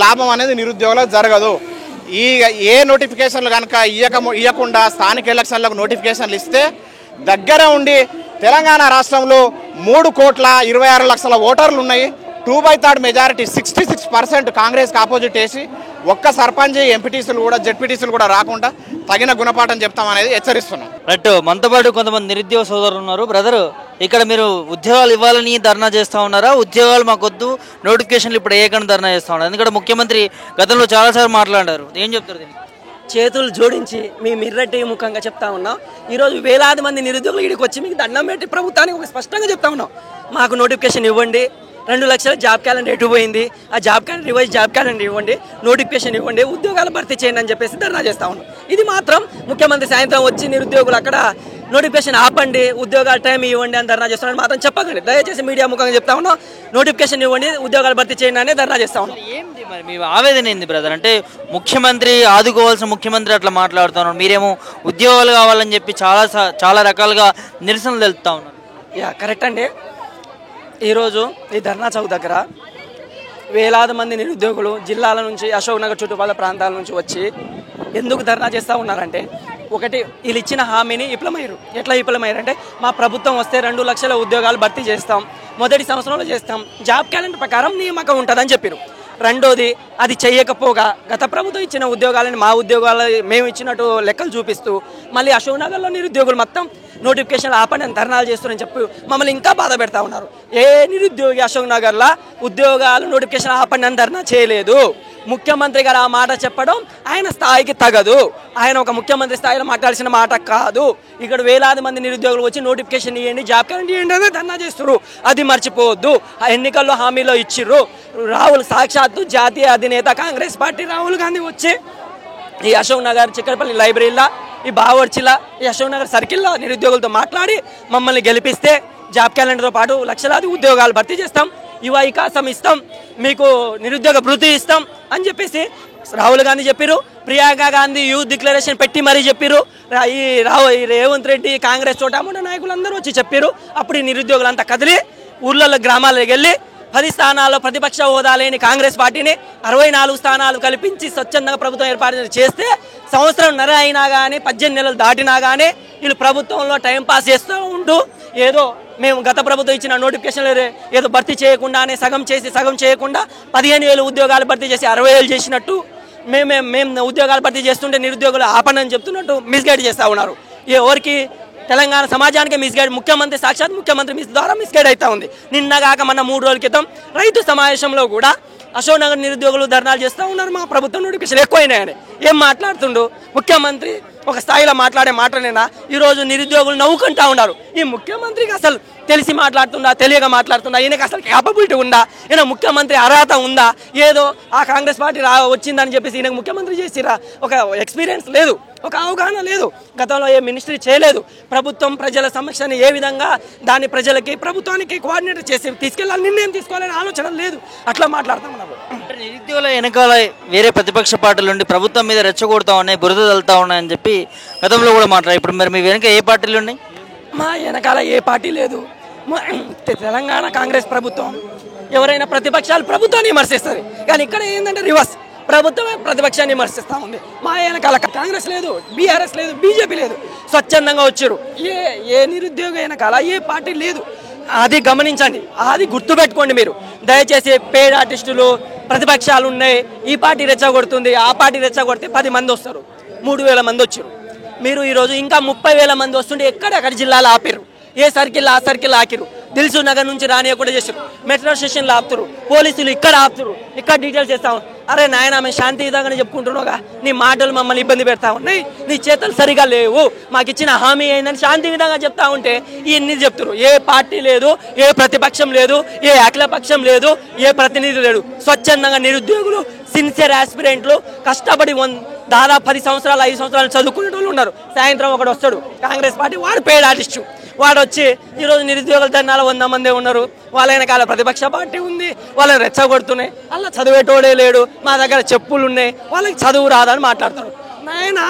లాభం అనేది నిరుద్యోగులకు జరగదు. ఏ నోటిఫికేషన్లు కనుక ఇవ్వకుండా స్థానిక ఎలక్షన్లకు నోటిఫికేషన్లు ఇస్తే దగ్గర ఉండి తెలంగాణ రాష్ట్రంలో 3,26,00,000 ఓటర్లు ఉన్నాయి. 2/3 మెజారిటీ 66% కాంగ్రెస్కి ఆపోజిట్ వేసి ఒక్క సర్పంచ్, ఎంపీటీసీలు కూడా, జెడ్పీటీసీలు కూడా రాకుండా తగిన గుణపాఠం చెప్తామనేది హెచ్చరిస్తున్నాం. రైట్, మనతో పాటు కొంతమంది నిరుద్యోగ సోదరులు ఉన్నారు. బ్రదర్, ఇక్కడ మీరు ఉద్యోగాలు ఇవ్వాలని ధర్నా చేస్తూ ఉన్నారా? ఉద్యోగాలు మాకొద్దు, నోటిఫికేషన్లు ఇప్పుడు ఏకని ధర్నా చేస్తూ ఉన్నారు. ఎందుకంటే ముఖ్యమంత్రి గతంలో చాలాసార్లు మాట్లాడారు. ఏం చెప్తారు దీనికి? చేతులు జోడించి మీ మిర్రటి ముఖంగా చెప్తా ఉన్నాం. ఈరోజు వేలాది మంది నిరుద్యోగులు ఇక్కడికి వచ్చి మీకు దండం పెట్టి ప్రభుత్వానికి ఒక స్పష్టంగా చెప్తా ఉన్నాం. మాకు నోటిఫికేషన్ ఇవ్వండి, 2 లక్షల జాబ్ క్యాలెండర్ ఎటు పోయింది, ఆ job calendar revise job calendar ఇవ్వండి, నోటిఫికేషన్ ఇవ్వండి, ఉద్యోగాలు భర్తీ చేయండి అని చెప్పేసి ధర్నా చేస్తా ఉన్నాం. ఇది మాత్రం ముఖ్యమంత్రి సాయంత్రం వచ్చి నిరుద్యోగులు అక్కడ నోటిఫికేషన్ ఆపండి, ఉద్యోగాల టైం ఇవ్వండి అని ధర్నా చేస్తున్నాడు మాత్రం చెప్పకండి. దయచేసి మీడియా ముఖంగా చెప్తా ఉన్నాం, నోటిఫికేషన్ ఇవ్వండి, ఉద్యోగాలు భర్తీ చేయండి అని ధర్నా చేస్తా ఉన్నాం. ఏంటి మరి మీ ఆవేదన ఏంది బ్రదర్? అంటే ముఖ్యమంత్రి ఆదుకోవాల్సిన ముఖ్యమంత్రి అట్లా మాట్లాడుతున్నారు, మీరేమో ఉద్యోగాలు కావాలని చెప్పి చాలా రకాలుగా నిరసనలు తెలుపుతా ఉన్నారు. కరెక్ట్ అండి. ఈరోజు ఈ ధర్నా చౌక్ దగ్గర వేలాది మంది నిరుద్యోగులు జిల్లాల నుంచి, అశోక్ నగర్ చుట్టుపక్కల ప్రాంతాల నుంచి వచ్చి ఎందుకు ధర్నా చేస్తూ ఉన్నారంటే, ఒకటి వీళ్ళు ఇచ్చిన హామీని విఫలమయ్యారు. ఎట్లా విఫలమయ్యారు అంటే, మా ప్రభుత్వం వస్తే 2 లక్షల ఉద్యోగాలు భర్తీ చేస్తాం, మొదటి సంవత్సరంలో చేస్తాం, జాబ్ క్యాలెండర్ ప్రకారం నియామకం ఉంటుందని చెప్పారు. రెండోది, అది చేయకపోగా గత ప్రభుత్వం ఇచ్చిన ఉద్యోగాలని మా ఉద్యోగాలు మేము ఇచ్చినట్టు లెక్కలు చూపిస్తూ మళ్ళీ అశోక్ నగర్లో నిరుద్యోగులు మొత్తం నోటిఫికేషన్లు ఆపండి అని ధర్నాలు చేస్తున్నారని చెప్పి మమ్మల్ని ఇంకా బాధ పెడతా ఉన్నారు. ఏ నిరుద్యోగి అశోక్ నగర్లో ఉద్యోగాలు నోటిఫికేషన్ ఆపండి అని ధర్నా చేయలేదు. ముఖ్యమంత్రి గారు ఆ మాట చెప్పడం ఆయన స్థాయికి తగదు. ఆయన ఒక ముఖ్యమంత్రి స్థాయిలో మాట్లాడాల్సిన మాట కాదు. ఇక్కడ వేలాది మంది నిరుద్యోగులు వచ్చి నోటిఫికేషన్ ఇవ్వండి, జాబ్ క్యాలెండర్ ఇవ్వండి అని ధర్నా చేస్తున్నారు. అది మర్చిపోవద్దు. ఆ ఎన్నికల్లో హామీలో ఇచ్చిర్రు. రాహుల్ సాక్షాత్తు జాతీయ అధినేత కాంగ్రెస్ పార్టీ రాహుల్ గాంధీ వచ్చి ఈ అశోక్ నగర్, చిక్కడపల్లి లైబ్రరీలో, ఈ బావర్చిలా, ఈ అశోక్ నగర్ సర్కిల్లో నిరుద్యోగులతో మాట్లాడి మమ్మల్ని గెలిపిస్తే జాబ్ క్యాలెండర్తో పాటు లక్షలాది ఉద్యోగాలు భర్తీ చేస్తాం, యువ వికాసం ఇస్తాం, మీకు నిరుద్యోగ భృతి ఇస్తాం అని చెప్పేసి రాహుల్ గాంధీ చెప్పారు. ప్రియాంక గాంధీ యూత్ డిక్లరేషన్ పెట్టి మరీ చెప్పారు. ఈ రేవంత్ రెడ్డి కాంగ్రెస్ చోటామూట నాయకులు అందరూ వచ్చి చెప్పారు. అప్పుడు ఈ నిరుద్యోగులంతా కదిలి ఊర్లలో గ్రామాలకు వెళ్ళి 10 స్థానాల్లో ప్రతిపక్ష హోదా లేని కాంగ్రెస్ పార్టీని 64 స్థానాలు కల్పించి స్వచ్ఛందంగా ప్రభుత్వం ఏర్పాటు చేస్తే సంవత్సరంన్నర అయినా కానీ 18 నెలలు దాటినా కానీ వీళ్ళు ప్రభుత్వంలో టైంపాస్ చేస్తూ ఉంటూ ఏదో మేము గత ప్రభుత్వం ఇచ్చిన నోటిఫికేషన్లు ఏదో భర్తీ చేయకుండానే సగం చేయకుండా 15,000 ఉద్యోగాలు భర్తీ చేసి 60,000 చేసినట్టు మేము ఉద్యోగాలు భర్తీ చేస్తుంటే నిరుద్యోగులు ఆపనని చెప్తున్నట్టు మిస్గైడ్ చేస్తూ ఉన్నారు. ఎవరికి తెలంగాణ సమాజానికి మిస్గైడ్, ముఖ్యమంత్రి సాక్షాత్ ముఖ్యమంత్రి ద్వారా మిస్గైడ్ అవుతా ఉంది. నిన్నగాక మన 3 రోజుల క్రితం రైతు సమావేశంలో కూడా అశోక్ నగర్ నిరుద్యోగులు ధర్నాలు చేస్తూ ఉన్నారు. మా ప్రభుత్వం నోటిఫికేషన్ ఎక్కువైనాయని ఏం మాట్లాడుతుండు ముఖ్యమంత్రి? ఒక స్థాయిలో మాట్లాడే మాటనేనా? ఈరోజు నిరుద్యోగులు నవ్వుకుంటా ఉన్నారు. ఈ ముఖ్యమంత్రికి అసలు తెలిసి మాట్లాడుతుందా, తెలియక మాట్లాడుతుందా? ఈయనకి అసలు క్యాపబిలిటీ ఉందా? ఈయన ముఖ్యమంత్రి అర్హత ఉందా? ఏదో ఆ కాంగ్రెస్ పార్టీ వచ్చిందని చెప్పేసి ఈయనకు ముఖ్యమంత్రి చేసిరా? ఒక ఎక్స్పీరియన్స్ లేదు, ఒక అవగాహన లేదు, గతంలో ఏ మినిస్ట్రీ చేయలేదు. ప్రభుత్వం ప్రజల సమస్యని ఏ విధంగా దాన్ని ప్రజలకి ప్రభుత్వానికి కోఆర్డినేట్ చేసి తీసుకెళ్ళాలి, నిర్ణయం తీసుకోవాలని ఆలోచన లేదు. అట్లా మాట్లాడతాం. నిరుద్యోగుల వెనకాల వేరే ప్రతిపక్ష పార్టీలు ఉండి ప్రభుత్వం మీద రెచ్చగొడతా ఉన్నాయి, బురద తల్లుతా ఉన్నాయని చెప్పి గతంలో కూడా మాట్లాడారు. ఇప్పుడు మరి మీ వెనక ఏ పార్టీలు ఉన్నాయి? మా వెనకాల ఏ పార్టీ లేదు. తెలంగాణ కాంగ్రెస్ ప్రభుత్వం ఎవరైనా ప్రతిపక్షాలు ప్రభుత్వాన్ని విమర్శిస్తుంది, కానీ ఇక్కడ ఏంటంటే రివర్స్, ప్రభుత్వమే ప్రతిపక్షాన్ని విమర్శిస్తూ ఉంది. మా వెనకాల కాంగ్రెస్ లేదు, బీఆర్ఎస్ లేదు, బీజేపీ లేదు, స్వచ్ఛందంగా వచ్చారు. ఏ నిరుద్యోగ వెనకాల ఏ పార్టీ లేదు. అది గమనించండి, అది గుర్తుపెట్టుకోండి మీరు దయచేసి. పేడ్ ఆర్టిస్టులు ప్రతిపక్షాలు ఉన్నాయి, ఈ పార్టీ రెచ్చగొడుతుంది, ఆ పార్టీ రెచ్చగొడితే 10 మంది వస్తారు, 3,000 మంది వచ్చారు. మీరు ఈరోజు ఇంకా 30,000 మంది వస్తుంటే ఎక్కడెక్కడ జిల్లాలు ఆపారు, ఏ సర్కిల్ ఆ సర్కిల్ ఆకిరు, దిల్సు నగర్ నుంచి రానియకుండా చేశారు, మెట్రో స్టేషన్లో ఆపుతారు, పోలీసులు ఇక్కడ ఆపుతారు, ఇక్కడ డీటెయిల్స్ చేస్తాము. అరే నాయన మేము శాంతియుతంగానే చెప్పుకుంటున్నావుగా, నీ మాటలు మమ్మల్ని ఇబ్బంది పెడతా ఉన్నాయి, నీ చేతలు సరిగా లేవు, మాకు ఇచ్చిన హామీ ఏందని శాంతియుతంగా చెప్తా ఉంటే ఇన్ని చెప్తారు. ఏ పార్టీ లేదు, ఏ ప్రతిపక్షం లేదు, ఏ అఖిలపక్షం లేదు, ఏ ప్రతినిధి లేడు. స్వచ్ఛందంగా నిరుద్యోగులు, సిన్సియర్ ఆస్పిరెంట్లు కష్టపడి దాదాపు 10 సంవత్సరాలు 5 సంవత్సరాలు చదువుకునే వాళ్ళు ఉన్నారు. సాయంత్రం ఒకడు వస్తాడు కాంగ్రెస్ పార్టీ, వాడు పేడ్ ఆర్టిస్టు, వాడు వచ్చి ఈరోజు నిరుద్యోగుల ధర్నాలు 100 మందే ఉన్నారు. వాళ్ళ వెనకాల ప్రతిపక్ష పార్టీ ఉంది, వాళ్ళని రెచ్చగొడుతున్నాయి. అలా చదివేటోడే లేడు, మా దగ్గర చెప్పులు ఉన్నాయి, వాళ్ళకి చదువు రాదని మాట్లాడతారు. నాయనా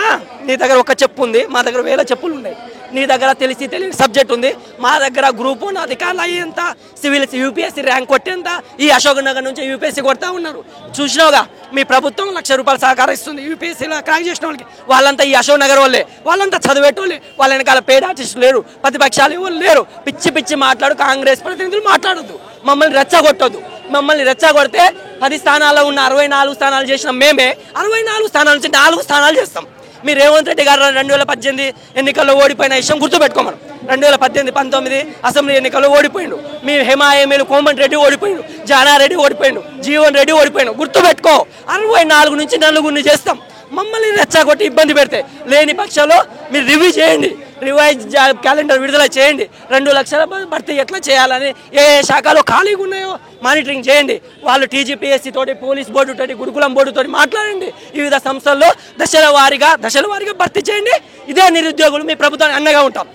నీ దగ్గర ఒక చెప్పు ఉంది, మా దగ్గర 1000 చెప్పులు ఉన్నాయి. నీ దగ్గర తెలియని సబ్జెక్ట్ ఉంది, మా దగ్గర గ్రూప్ 1 అధికారులు అయ్యేంత, సివిల్స్ యూపీఎస్సీ ర్యాంక్ కొట్టేంత ఈ అశోక్ నగర్ నుంచి యూపీఎస్సీ కొడతా ఉన్నారు. చూసినావుగా మీ ప్రభుత్వం 1,00,000 రూపాయలు సహకరిస్తుంది యూపీఎస్సీలో క్రాక్ చేసిన వాళ్ళకి. వాళ్ళంతా ఈ అశోక్ నగర్ వాళ్ళే, వాళ్ళంతా చదివేటోళ్ళే, వాళ్ళ వెనకాల పేడ్ ఆర్టిస్టులు లేరు, ప్రతిపక్షాలు ఎవరు లేరు. పిచ్చి మాట్లాడు, కాంగ్రెస్ ప్రతినిధులు మాట్లాడొద్దు, మమ్మల్ని రెచ్చగొట్టొద్దు. మమ్మల్ని రెచ్చగొడితే 10 స్థానాల్లో ఉన్న 64 స్థానాలు చేసిన మేమే 64 స్థానాల నుంచి 4 స్థానాలు చేస్తాం. మీరు రేవంత్ రెడ్డి గారు 2018 ఎన్నికల్లో ఓడిపోయిన విషయం గుర్తుపెట్టుకోమను. 2018-19 అసెంబ్లీ ఎన్నికల్లో ఓడిపోయిండు. మీ ఎమ్మెల్యే కోమటి రెడ్డి ఓడిపోయిండు, జానారెడ్డి ఓడిపోయిండు, జీవన్ రెడ్డి ఓడిపోయిండు. గుర్తుపెట్టుకో, 64 నుంచి 4 చేస్తాం. మమ్మల్ని రెచ్చగొట్టి ఇబ్బంది పెడితే లేని పక్షంలో మీరు రివ్యూ చేయండి, రివైజ్ క్యాలెండర్ విడుదల చేయండి. 2 లక్షల భర్తీ ఎట్లా చేయాలని ఏ శాఖలో ఖాళీగా ఉన్నాయో మానిటరింగ్ చేయండి. వాళ్ళు టీజీపీఎస్సీ తోటి, పోలీస్ బోర్డు తోటి, గురుకులం బోర్డు తోటి మాట్లాడండి. వివిధ సంస్థల్లో దశల వారీగా భర్తీ చేయండి. ఇదే నిరుద్యోగులు మీ ప్రభుత్వానికి అండగా ఉంటాం.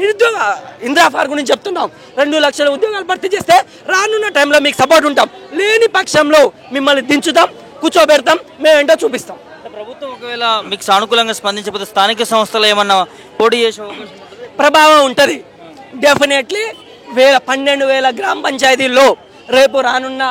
నిరుద్యోగ ఇంద్రాఫార్ గురించి చెప్తున్నాం. 2 లక్షల ఉద్యోగాలు భర్తీ చేస్తే రానున్న టైంలో మీకు సపోర్ట్ ఉంటాం. లేని పక్షంలో మిమ్మల్ని దించుతాం, కూర్చోబెడతాం, మేము ఏంటో చూపిస్తాం. ప్రభుత్వం ఒకవేళ మీకు సానుకూలంగా స్పందించకపోతే స్థానిక సంస్థలు ఏమన్నా పోటీ చేసే ప్రభావం ఉంటుంది. డెఫినెట్లీ 12,000 గ్రామ పంచాయతీల్లో రేపు రానున్న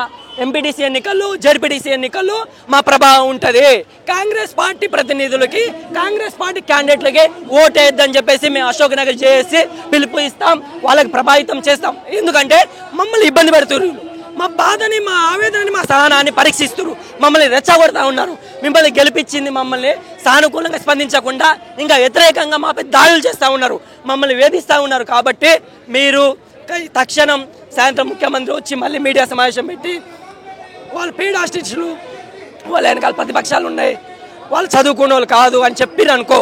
ఎంపీటీసీ ఎన్నికల్లో, జడ్పీటీసీ ఎన్నికల్లో మా ప్రభావం ఉంటుంది. కాంగ్రెస్ పార్టీ ప్రతినిధులకి, కాంగ్రెస్ పార్టీ క్యాండిడేట్లకి ఓటేద్దని చెప్పేసి మేము అశోక్ నగర్ చేసి పిలుపు ఇస్తాం, వాళ్ళకి ప్రభావితం చేస్తాం. ఎందుకంటే మమ్మల్ని ఇబ్బంది పెడుతున్నారు, మా బాధని, మా ఆవేదనని, మా సహనాన్ని పరీక్షిస్తున్నారు, మమ్మల్ని రెచ్చగొడతా ఉన్నారు. మిమ్మల్ని గెలిపించింది మమ్మల్ని సానుకూలంగా స్పందించకుండా ఇంకా వ్యతిరేకంగా మాపై దాడులు చేస్తూ ఉన్నారు, మమ్మల్ని వేధిస్తూ ఉన్నారు. కాబట్టి మీరు తక్షణం సాయంత్రం ముఖ్యమంత్రి వచ్చి మళ్ళీ మీడియా సమావేశం పెట్టి వాళ్ళు పేడ్ ఆర్టిస్టులు, వాళ్ళ వెనకాల ప్రతిపక్షాలు ఉన్నాయి, వాళ్ళు చదువుకునే వాళ్ళు కాదు అని చెప్పిరనుకో,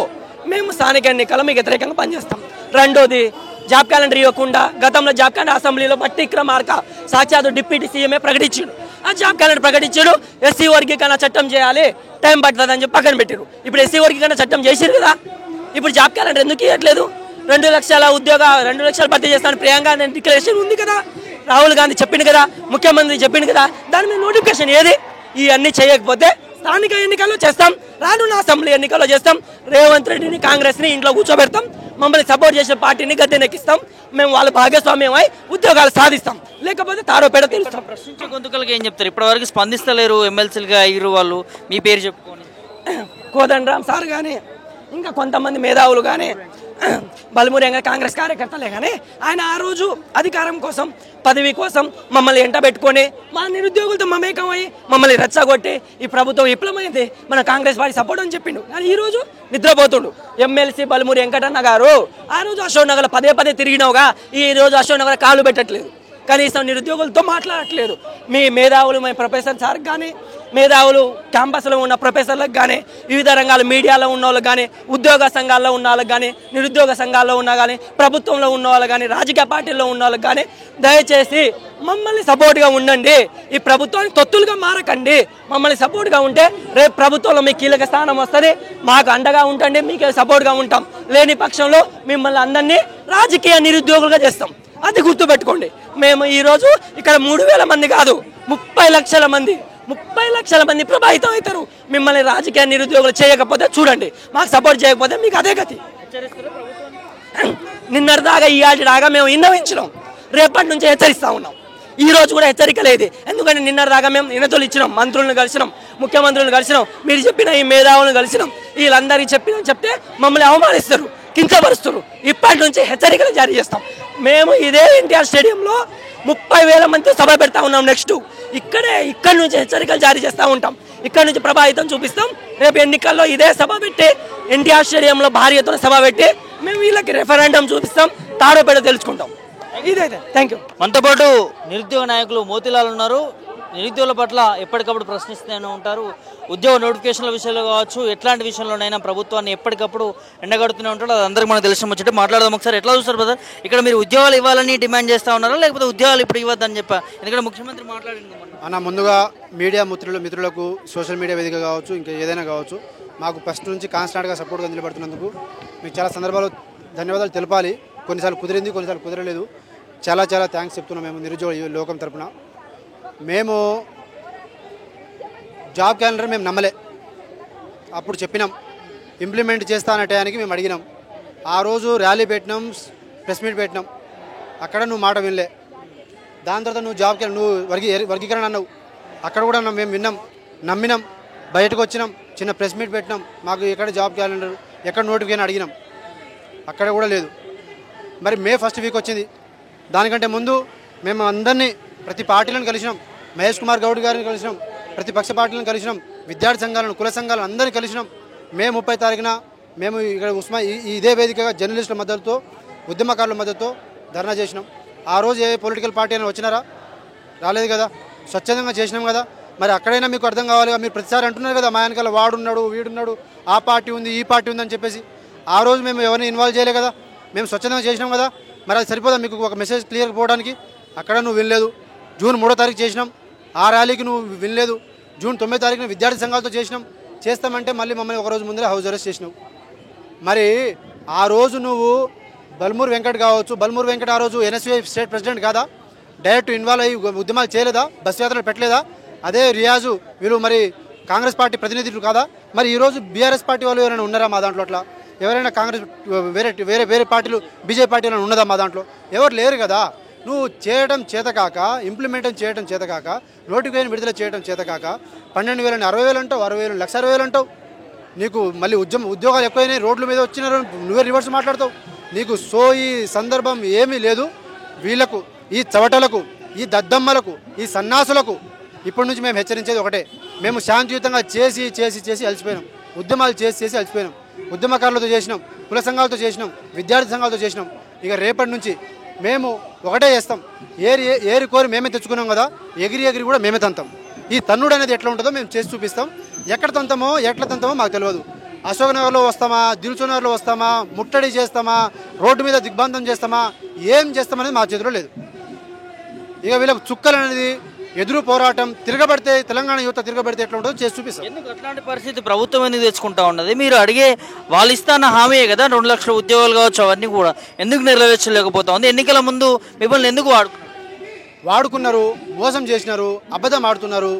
మేము స్థానిక ఎన్నికల్లో మీకు వ్యతిరేకంగా పనిచేస్తాం. రెండోది, జాబ్ క్యాలెండర్ ఇవ్వకుండా గతంలో జాబ్ క్యాలెండర్ అసెంబ్లీలో బట్టి విక్రమార్క సాక్షాత్ డిప్యూటీ సీఎంఏ ప్రకటించాడు. ఆ జాబ్ క్యాలెండర్ ప్రకటించాడు, ఎస్సీ వర్గీకరణ చట్టం చేయాలి, టైం పడుతుంది అని చెప్పి పక్కన పెట్టారు. ఇప్పుడు ఎస్సీ వర్గీకరణ చట్టం చేసారు కదా, ఇప్పుడు జాబ్ క్యాలెండర్ ఎందుకు ఇవ్వట్లేదు? 2 లక్షల 2 లక్షలు భర్తీ చేస్తాను ప్రియాంక డిక్లరేషన్ ఉంది కదా, రాహుల్ గాంధీ చెప్పింది కదా, ముఖ్యమంత్రి చెప్పింది కదా, దాని మీద నోటిఫికేషన్ ఏది? ఇవన్నీ చేయకపోతే స్థానిక ఎన్నికల్లో చేస్తాం, రానున్న అసెంబ్లీ ఎన్నికల్లో చేస్తాం. రేవంత్ రెడ్డిని కాంగ్రెస్ని ఇంట్లో కూర్చోబెడతాం, మమ్మల్ని సపోర్ట్ చేసే పార్టీని గద్దెనెక్కిస్తాం, మేము వాళ్ళ భాగస్వామ్యమై ఉద్యోగాలు సాధిస్తాం, లేకపోతే తారోపేట తెలుస్తాం. ప్రశ్నించే గొంతుకలకి ఏం చెప్తారు? ఇప్పటివరకు స్పందిస్తలేరు ఎమ్మెల్సీలుగా అయ్యారు వాళ్ళు, మీ పేరు చెప్పుకొని. కోదండరామ్ సార్ కానీ ఇంకా కొంతమంది మేధావులు కానీ బలమురంగా కాంగ్రెస్ కార్యకర్తలే కానీ ఆయన ఆ రోజు అధికారం కోసం పదవి కోసం మమ్మల్ని ఎంట పెట్టుకొని మా నిరుద్యోగులతో మమేకమై మమ్మల్ని రెచ్చగొట్టి ఈ ప్రభుత్వం విప్లవమైంది మన కాంగ్రెస్ వారి సపోర్ట్ అని చెప్పిండు. కానీ ఈ రోజు నిద్రపోతుండు ఎమ్మెల్సీ బలమూరి వెంకటన్న గారు. ఆ రోజు అశోక్ నగర్ పదే తిరిగినావుగా, ఈ రోజు అశోక్ నగర్ కాలు పెట్టట్లేదు, కనీసం నిరుద్యోగులతో మాట్లాడట్లేదు. మీ మేధావులు మీ ప్రొఫెసర్ సార్ కానీ మేధావులు క్యాంపస్లో ఉన్న ప్రొఫెసర్లకు కానీ వివిధ రంగాల మీడియాలో ఉన్న వాళ్ళకి కానీ ఉద్యోగ సంఘాల్లో ఉన్న వాళ్ళకి కానీ నిరుద్యోగ సంఘాల్లో ఉన్న కానీ ప్రభుత్వంలో ఉన్న వాళ్ళకి కానీ రాజకీయ పార్టీల్లో ఉన్న వాళ్ళకి కానీ దయచేసి మమ్మల్ని సపోర్ట్గా ఉండండి, ఈ ప్రభుత్వానికి తొత్తులుగా మారకండి. మమ్మల్ని సపోర్ట్గా ఉంటే రేపు ప్రభుత్వంలో మీకు కీలక స్థానం వస్తుంది, మాకు అండగా ఉంటండి, మీకు సపోర్ట్గా ఉంటాం. లేని పక్షంలో మిమ్మల్ని అందరినీ రాజకీయ నిరుద్యోగులుగా చేస్తాం. అది గుర్తుపెట్టుకోండి. మేము ఈరోజు ఇక్కడ 3,000 మంది కాదు 30 లక్షల మంది ప్రభావితం అవుతారు. మిమ్మల్ని రాజకీయ నిరుద్యోగులు చేయకపోతే చూడండి, మాకు సపోర్ట్ చేయకపోతే మీకు అదే గతి. నిన్నటిదాకా ఇవాటి దాకా మేము విన్నవించినాం, రేపటి నుంచి హెచ్చరిస్తూ ఉన్నాం. ఈ రోజు కూడా హెచ్చరిక లేదు. ఎందుకంటే నిన్నటిదాకా మేము వినతులు ఇచ్చినాం, మంత్రులను కలిసినాం, ముఖ్యమంత్రులను కలిసినాం, మీరు చెప్పిన ఈ మేధావులను కలిసినాం. వీళ్ళందరికీ చెప్తే మమ్మల్ని అవమానిస్తారు, కించపరుస్తారు. ఇప్పటి నుంచి హెచ్చరికలు జారీ చేస్తాం. మేము ఇదే ఎన్టీఆర్ స్టేడియంలో 30,000 మందితో సభ పెడతా ఉన్నాం. నెక్స్ట్ ఇక్కడి నుంచి హెచ్చరికలు జారీ చేస్తూ ఉంటాం, ఇక్కడ నుంచి ప్రభావితం చూపిస్తాం. రేపు ఎన్నికల్లో ఇదే సభ పెట్టి ఎన్టీఆర్ స్టేడియంలో భారీ ఎత్తున సభ పెట్టి మేము వీళ్ళకి రెఫరెండం చూపిస్తాం, తారోపేట తెలుసుకుంటాం. ఇదైతే థ్యాంక్ యూ. మనతో పాటు నిరుద్యోగ నాయకులు మోతీలాల్ ఉన్నారు. నిరుద్యోగుల పట్ల ఎప్పటికప్పుడు ప్రశ్నిస్తూనే ఉంటారు. ఉద్యోగ నోటిఫికేషన్ల విషయంలో కావచ్చు, ఎట్లాంటి విషయంలోనైనా ప్రభుత్వాన్ని ఎప్పటికప్పుడు ఎండగడుతూనే ఉంటాడు. అది అందరికీ మనకు తెలిసిన ముచ్చట. మాట్లాడదాం ఒకసారి. ఎట్లా చూస్తారు బ్రదర్? ఇక్కడ మీరు ఉద్యోగాలు ఇవ్వాలని డిమాండ్ చేస్తూ ఉన్నారా, లేకపోతే ఉద్యోగాలు ఇప్పుడు ఇవ్వద్దని చెప్పా? ఎందుకంటే ముఖ్యమంత్రి మాట్లాడింది అన్న. ముందుగా మీడియా మిత్రులకు సోషల్ మీడియా వేదిక కావచ్చు, ఇంకా ఏదైనా కావచ్చు, మాకు ఫస్ట్ నుంచి కాన్స్టాంట్గా సపోర్ట్గా నిలబడుతున్నందుకు మీకు చాలా సందర్భాలు ధన్యవాదాలు తెలపాలి. కొన్నిసార్లు కుదిరింది, కొన్నిసార్లు కుదరలేదు. చాలా థ్యాంక్స్ చెప్తున్నాం మేము నిరుద్యోగ లోకం తరపున. మేము జాబ్ క్యాలెండర్ మేము నమ్మలే, అప్పుడు చెప్పినాం ఇంప్లిమెంట్ చేస్తాననే టయానికి మేము అడిగినాం. ఆ రోజు ర్యాలీ పెట్టినాం, ప్రెస్ మీట్ పెట్టినాం, అక్కడ నువ్వు మాట వినలే. దాని తర్వాత నువ్వు జాబ్ క్యాలెండర్ నువ్వు వర్గీకరణ అన్నావు, అక్కడ కూడా మేము విన్నాం, నమ్మినాం, బయటకు వచ్చినాం, చిన్న ప్రెస్ మీట్ పెట్టినాం. మాకు ఎక్కడ జాబ్ క్యాలెండర్, ఎక్కడ నోటిఫికేషన్ అడిగినాం, అక్కడ కూడా లేదు. మరి మే ఫస్ట్ వీక్ వచ్చింది. దానికంటే ముందు మేము అందరినీ ప్రతి పార్టీలను కలిసినాం, మహేష్ కుమార్ గౌడ్ గారిని కలిసినాం, ప్రతిపక్ష పార్టీలను కలిసినాం, విద్యార్థి సంఘాలను, కుల సంఘాలను అందరినీ కలిసినాం. మే 30 తారీఖున మేము ఇక్కడ ఇదే వేదికగా జర్నలిస్టుల మద్దతుతో, ఉద్యమకారుల మద్దతుతో ధర్నా చేసినాం. ఆ రోజు ఏ పొలిటికల్ పార్టీ అయినా వచ్చినారా? రాలేదు కదా. స్వచ్ఛందంగా చేసినాం కదా. మరి అక్కడైనా మీకు అర్థం కావాలి. మీరు ప్రతిసారి అంటున్నారు కదా, మా వెనకాల వాడున్నాడు, వీడున్నాడు, ఆ పార్టీ ఉంది, ఈ పార్టీ ఉంది అని చెప్పేసి. ఆ రోజు మేము ఎవరిని ఇన్వాల్వ్ చేయలే కదా, మేము స్వచ్ఛందంగా చేసినాం కదా. మరి అది సరిపోదా మీకు ఒక మెసేజ్ క్లియర్ పోవడానికి? అక్కడ నువ్వు వినలేదు. జూన్ 3వ తారీఖు చేసినాం, ఆ ర్యాలీకి నువ్వు వినలేదు. జూన్ 9వ తారీఖున విద్యార్థి సంఘాలతో చేస్తామంటే మళ్ళీ మమ్మల్ని ఒకరోజు ముందరే హౌస్ అరెస్ట్ చేసినావు. మరి ఆ రోజు నువ్వు బల్మూరు వెంకట్ కావచ్చు, బల్మూరు వెంకట్ ఆ రోజు ఎన్ఎస్వై స్టేట్ ప్రెసిడెంట్ కాదా? డైరెక్ట్ ఇన్వాల్వ్ అయ్యి ఉద్యమాలు చేయలేదా? బస్ యాత్రలు పెట్టలేదా? అదే రియాజు వీళ్ళు మరి కాంగ్రెస్ పార్టీ ప్రతినిధులు కాదా? మరి ఈరోజు బీఆర్ఎస్ పార్టీ వాళ్ళు ఎవరైనా ఉన్నారా మా దాంట్లో? అట్లా ఎవరైనా కాంగ్రెస్ వేరే పార్టీలు బీజేపీ పార్టీ ఏమైనా ఉన్నదా మా దాంట్లో? ఎవరు లేరు కదా. నువ్వు చేయడం చేతకాక, ఇంప్లిమెంటేషన్ చేయడం చేతకాక, నోటిఫికేషన్ విడుదల చేయడం చేతకాక 12,000 60,000 అంటావు, 60,000 1,60,000 అంటావు. నీకు మళ్ళీ ఉద్యోగాలు ఎక్కువైనాయి, రోడ్ల మీద వచ్చినారు, నువ్వే రివర్స్ మాట్లాడతావు. నీకు ఈ సందర్భం ఏమీ లేదు. వీళ్లకు, ఈ చవటలకు, ఈ దద్దమ్మలకు, ఈ సన్నాసులకు ఇప్పటి నుంచి మేము హెచ్చరించేది ఒకటే. మేము శాంతియుతంగా చేసి అలసిపోయినాం. ఉద్యమాలు చేసి అలసిపోయినాం. ఉద్యమకారులతో చేసినాం, కుల సంఘాలతో చేసినాం, విద్యార్థి సంఘాలతో చేసినాం. ఇక రేపటి నుంచి మేము ఒకటే చేస్తాం. ఏరి కోరి మేమే తెచ్చుకున్నాం కదా, ఎగిరి కూడా మేమే తంతాం. ఈ తన్నుడు అనేది ఎట్లా ఉంటుందో మేము చేసి చూపిస్తాం. ఎట్లా తంతామో మాకు తెలియదు. అశోక్ నగర్లో వస్తామా, దిల్సుఖ్ నగర్లో వస్తామా, ముట్టడి చేస్తామా, రోడ్డు మీద దిగ్బంధం చేస్తామా, ఏం చేస్తామనేది మా చేతిలో లేదు. ఇక వీళ్ళకు చుక్కలు అనేది ఎదురు పోరాటం, తిరగబడితే తెలంగాణ యువత తిరగబడితే ఎట్లా ఉంటుందో చేసి చూపిస్తాం. ఎందుకు అట్లాంటి పరిస్థితి ప్రభుత్వం ఎందుకు తెచ్చుకుంటా ఉన్నది? మీరు అడిగే వాళ్ళు ఇస్తాన్న హామీ కదా 2 లక్షల ఉద్యోగాలు కావచ్చు, అవన్నీ కూడా ఎందుకు నెరవేర్చలేకపోతా ఉంది? ఎన్నికల ముందు మిమ్మల్ని ఎందుకు వాడుకున్నారు? మోసం చేసినారు, అబద్ధం ఆడుతున్నారు.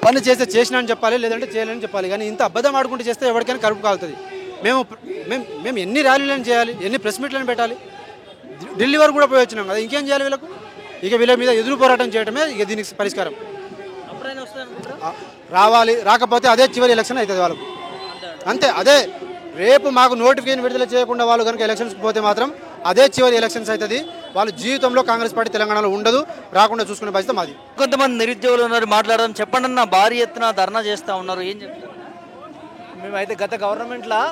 పని చేస్తే చేసినా అని చెప్పాలి, లేదంటే చేయలేని చెప్పాలి. కానీ ఇంత అబద్ధం ఆడుకుంటూ చేస్తే ఎవరికైనా కరుపు కాలుతుంది. మేము ఎన్ని ర్యాలీలను చేయాలి, ఎన్ని ప్రెస్ మీట్లను పెట్టాలి, ఢిల్లీ వరకు కూడా పోయి వచ్చినాం కదా, ఇంకేం చేయాలి వీళ్ళకు? ఇక వీళ్ళ మీద ఎదురు పోరాటం చేయడమే ఇక దీనికి పరిష్కారం. రావాలి, రాకపోతే అదే చివరి ఎలక్షన్ అవుతుంది వాళ్ళకు, అంతే. అదే రేపు మాకు నోటిఫికేషన్ విడుదల చేయకుండా వాళ్ళు కనుక ఎలక్షన్స్కి పోతే మాత్రం అదే చివరి ఎలక్షన్స్ అవుతుంది. వాళ్ళు జీవితంలో కాంగ్రెస్ పార్టీ తెలంగాణలో ఉండదు, రాకుండా చూసుకునే బాధ్యత మాది. కొంతమంది నిరుద్యోగులు ఉన్నారు, మాట్లాడడం చెప్పండి అన్న. భారీ ఎత్తున ధర్నా చేస్తూ ఉన్నారు, ఏం చెప్తారు? మేమైతే గత గవర్నమెంట్లో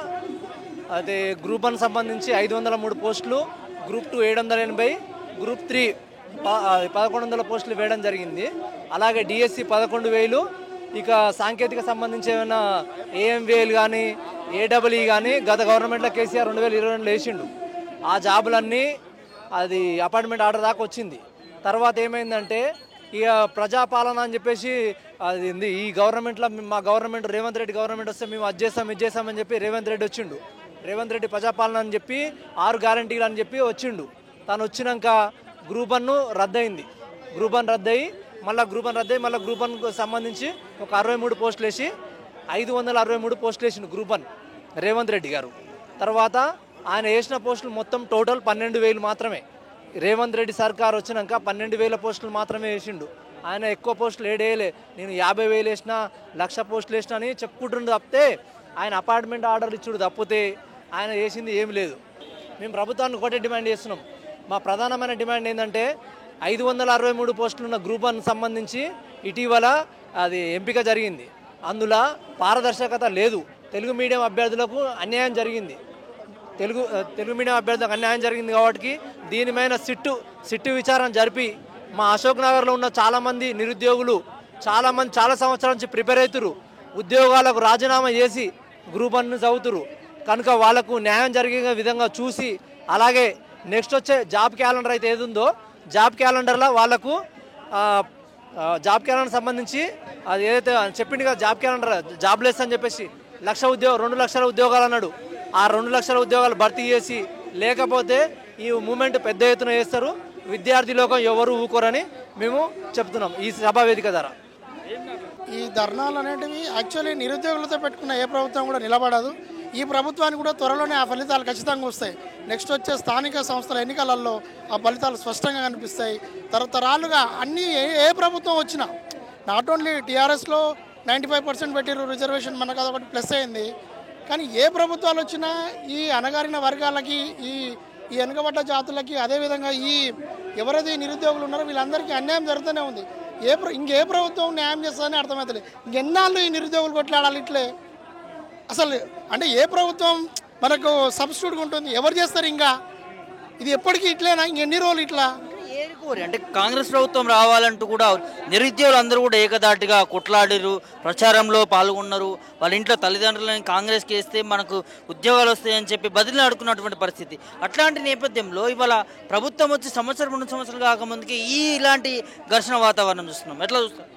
అయితే గ్రూప్ 1 సంబంధించి 503 పోస్టులు, గ్రూప్ 2 780, గ్రూప్ 3 1100 పోస్టులు వేయడం జరిగింది. అలాగే డిఎస్సి 11,000, ఇక సాంకేతిక సంబంధించి ఏమైనా ఏఎంవేలు కానీ ఏడబ్ల్యూ కానీ గత గవర్నమెంట్లో కేసీఆర్ 2022లో వేసిండు. ఆ జాబులన్నీ అది అపాయింట్మెంట్ ఆర్డర్ దాకా వచ్చింది. తర్వాత ఏమైందంటే ఇక ప్రజాపాలన అని చెప్పేసి అది ఈ గవర్నమెంట్లో మా గవర్నమెంట్ రేవంత్ రెడ్డి గవర్నమెంట్ వస్తే మేము అది చేస్తాం ఇది చేస్తామని చెప్పి రేవంత్ రెడ్డి వచ్చిండు. రేవంత్ రెడ్డి ప్రజాపాలన అని చెప్పి 6 గ్యారంటీలు అని చెప్పి వచ్చిండు. తను వచ్చినాక గ్రూప్ 1 రద్దయింది. గ్రూప్ 1 రద్దయి మళ్ళీ గ్రూప్ 1కు సంబంధించి ఒక 63 పోస్టులు వేసి 563 పోస్టులు వేసిండు గ్రూప్ 1 రేవంత్ రెడ్డి గారు. తర్వాత ఆయన వేసిన పోస్టులు మొత్తం టోటల్ 12,000 మాత్రమే. రేవంత్ రెడ్డి సర్కార్ వచ్చినాక 12,000 పోస్టులు మాత్రమే వేసిండు. ఆయన ఎక్కువ పోస్టులు ఏడేయలే, నేను 50,000 వేసినా 1,00,000 పోస్టులు వేసినా అని చెప్పుకుంటుండే తప్పితే ఆయన అపాయింట్మెంట్ ఆర్డర్ ఇచ్చుడు తప్పితే ఆయన వేసింది ఏమి లేదు. మేము ప్రభుత్వాన్ని ఒకటే డిమాండ్ చేస్తున్నాం. మా ప్రధానమైన డిమాండ్ ఏంటంటే 563 పోస్టులు ఉన్న గ్రూప్ 1 సంబంధించి ఇటీవల అది ఎంపిక జరిగింది. అందులో పారదర్శకత లేదు. తెలుగు మీడియం అభ్యర్థులకు అన్యాయం జరిగింది. తెలుగు మీడియం అభ్యర్థులకు అన్యాయం జరిగింది కాబట్టి దీనిపైన సిట్టు విచారణ జరిపి మా అశోక్ నగర్లో ఉన్న చాలామంది నిరుద్యోగులు చాలా సంవత్సరాల నుంచి ప్రిపేర్ అవుతురు, ఉద్యోగాలకు రాజీనామా చేసి గ్రూప్ 1 చదువుతురు కనుక వాళ్ళకు న్యాయం జరిగే విధంగా చూసి, అలాగే నెక్స్ట్ వచ్చే జాబ్ క్యాలెండర్ అయితే ఏదుందో జాబ్ క్యాలెండర్లో వాళ్ళకు జాబ్ క్యాలెండర్ సంబంధించి అది ఏదైతే చెప్పింది కదా జాబ్ క్యాలెండర్ జాబ్లెస్ అని చెప్పేసి 2 లక్షల ఉద్యోగాలు అన్నాడు. ఆ 2 లక్షల ఉద్యోగాలు భర్తీ చేసి, లేకపోతే ఈ మూమెంట్ పెద్ద ఎత్తున చేస్తారు, విద్యార్థి లోకం ఎవరు ఊకోరని మేము చెప్తున్నాం ఈ సభా వేదిక ద్వారా. ఈ ధర్నాలు అనేటివి యాక్చువల్లీ నిరుద్యోగులతో పెట్టుకున్న ఏ ప్రభుత్వం కూడా నిలబడదు. ఈ ప్రభుత్వానికి కూడా త్వరలోనే ఆ ఫలితాలు ఖచ్చితంగా వస్తాయి. నెక్స్ట్ వచ్చే స్థానిక సంస్థల ఎన్నికలలో ఆ ఫలితాలు స్పష్టంగా కనిపిస్తాయి. తరతరాలుగా అన్ని ఏ ప్రభుత్వం వచ్చినా, నాట్ ఓన్లీ టీఆర్ఎస్లో 95% పెట్టిరు రిజర్వేషన్, మనకు అదొకటి ప్లస్ అయింది. కానీ ఏ ప్రభుత్వాలు వచ్చినా ఈ అణగారిన వర్గాలకి, ఈ వెనుకబడ్డ జాతులకి, అదేవిధంగా ఈ ఎవరైతే నిరుద్యోగులు ఉన్నారో వీళ్ళందరికీ అన్యాయం జరుగుతూనే ఉంది. ఇంకే ప్రభుత్వం న్యాయం చేస్తుందని అర్థమవుతలేదు. ఇంకెన్నాళ్ళు ఈ నిరుద్యోగులు కొట్లాడాలి ఇట్లే? అసలు అంటే ఏ ప్రభుత్వం మనకు సబ్స్టిట్యూట్గా ఉంటుంది? ఎవరు చేస్తారు? ఇంకా ఇది ఎప్పటికీ ఇట్లేనా? ఇంకెన్ని రోజులు ఇట్లా? అంటే కాంగ్రెస్ ప్రభుత్వం రావాలంటూ కూడా నిరుద్యోగులు అందరూ కూడా ఏకదాటిగా కొట్లాడిరు, ప్రచారంలో పాల్గొన్నారు. వాళ్ళ ఇంట్లో తల్లిదండ్రులని కాంగ్రెస్కి వేస్తే మనకు ఉద్యోగాలు వస్తాయని చెప్పి బదిలీ ఆడుకున్నటువంటి పరిస్థితి. అట్లాంటి నేపథ్యంలో ఇవాళ ప్రభుత్వం వచ్చి 2 సంవత్సరాలు కాకముందుకి ఇలాంటి ఘర్షణ వాతావరణం చూస్తున్నాం. ఎట్లా చూస్తాం?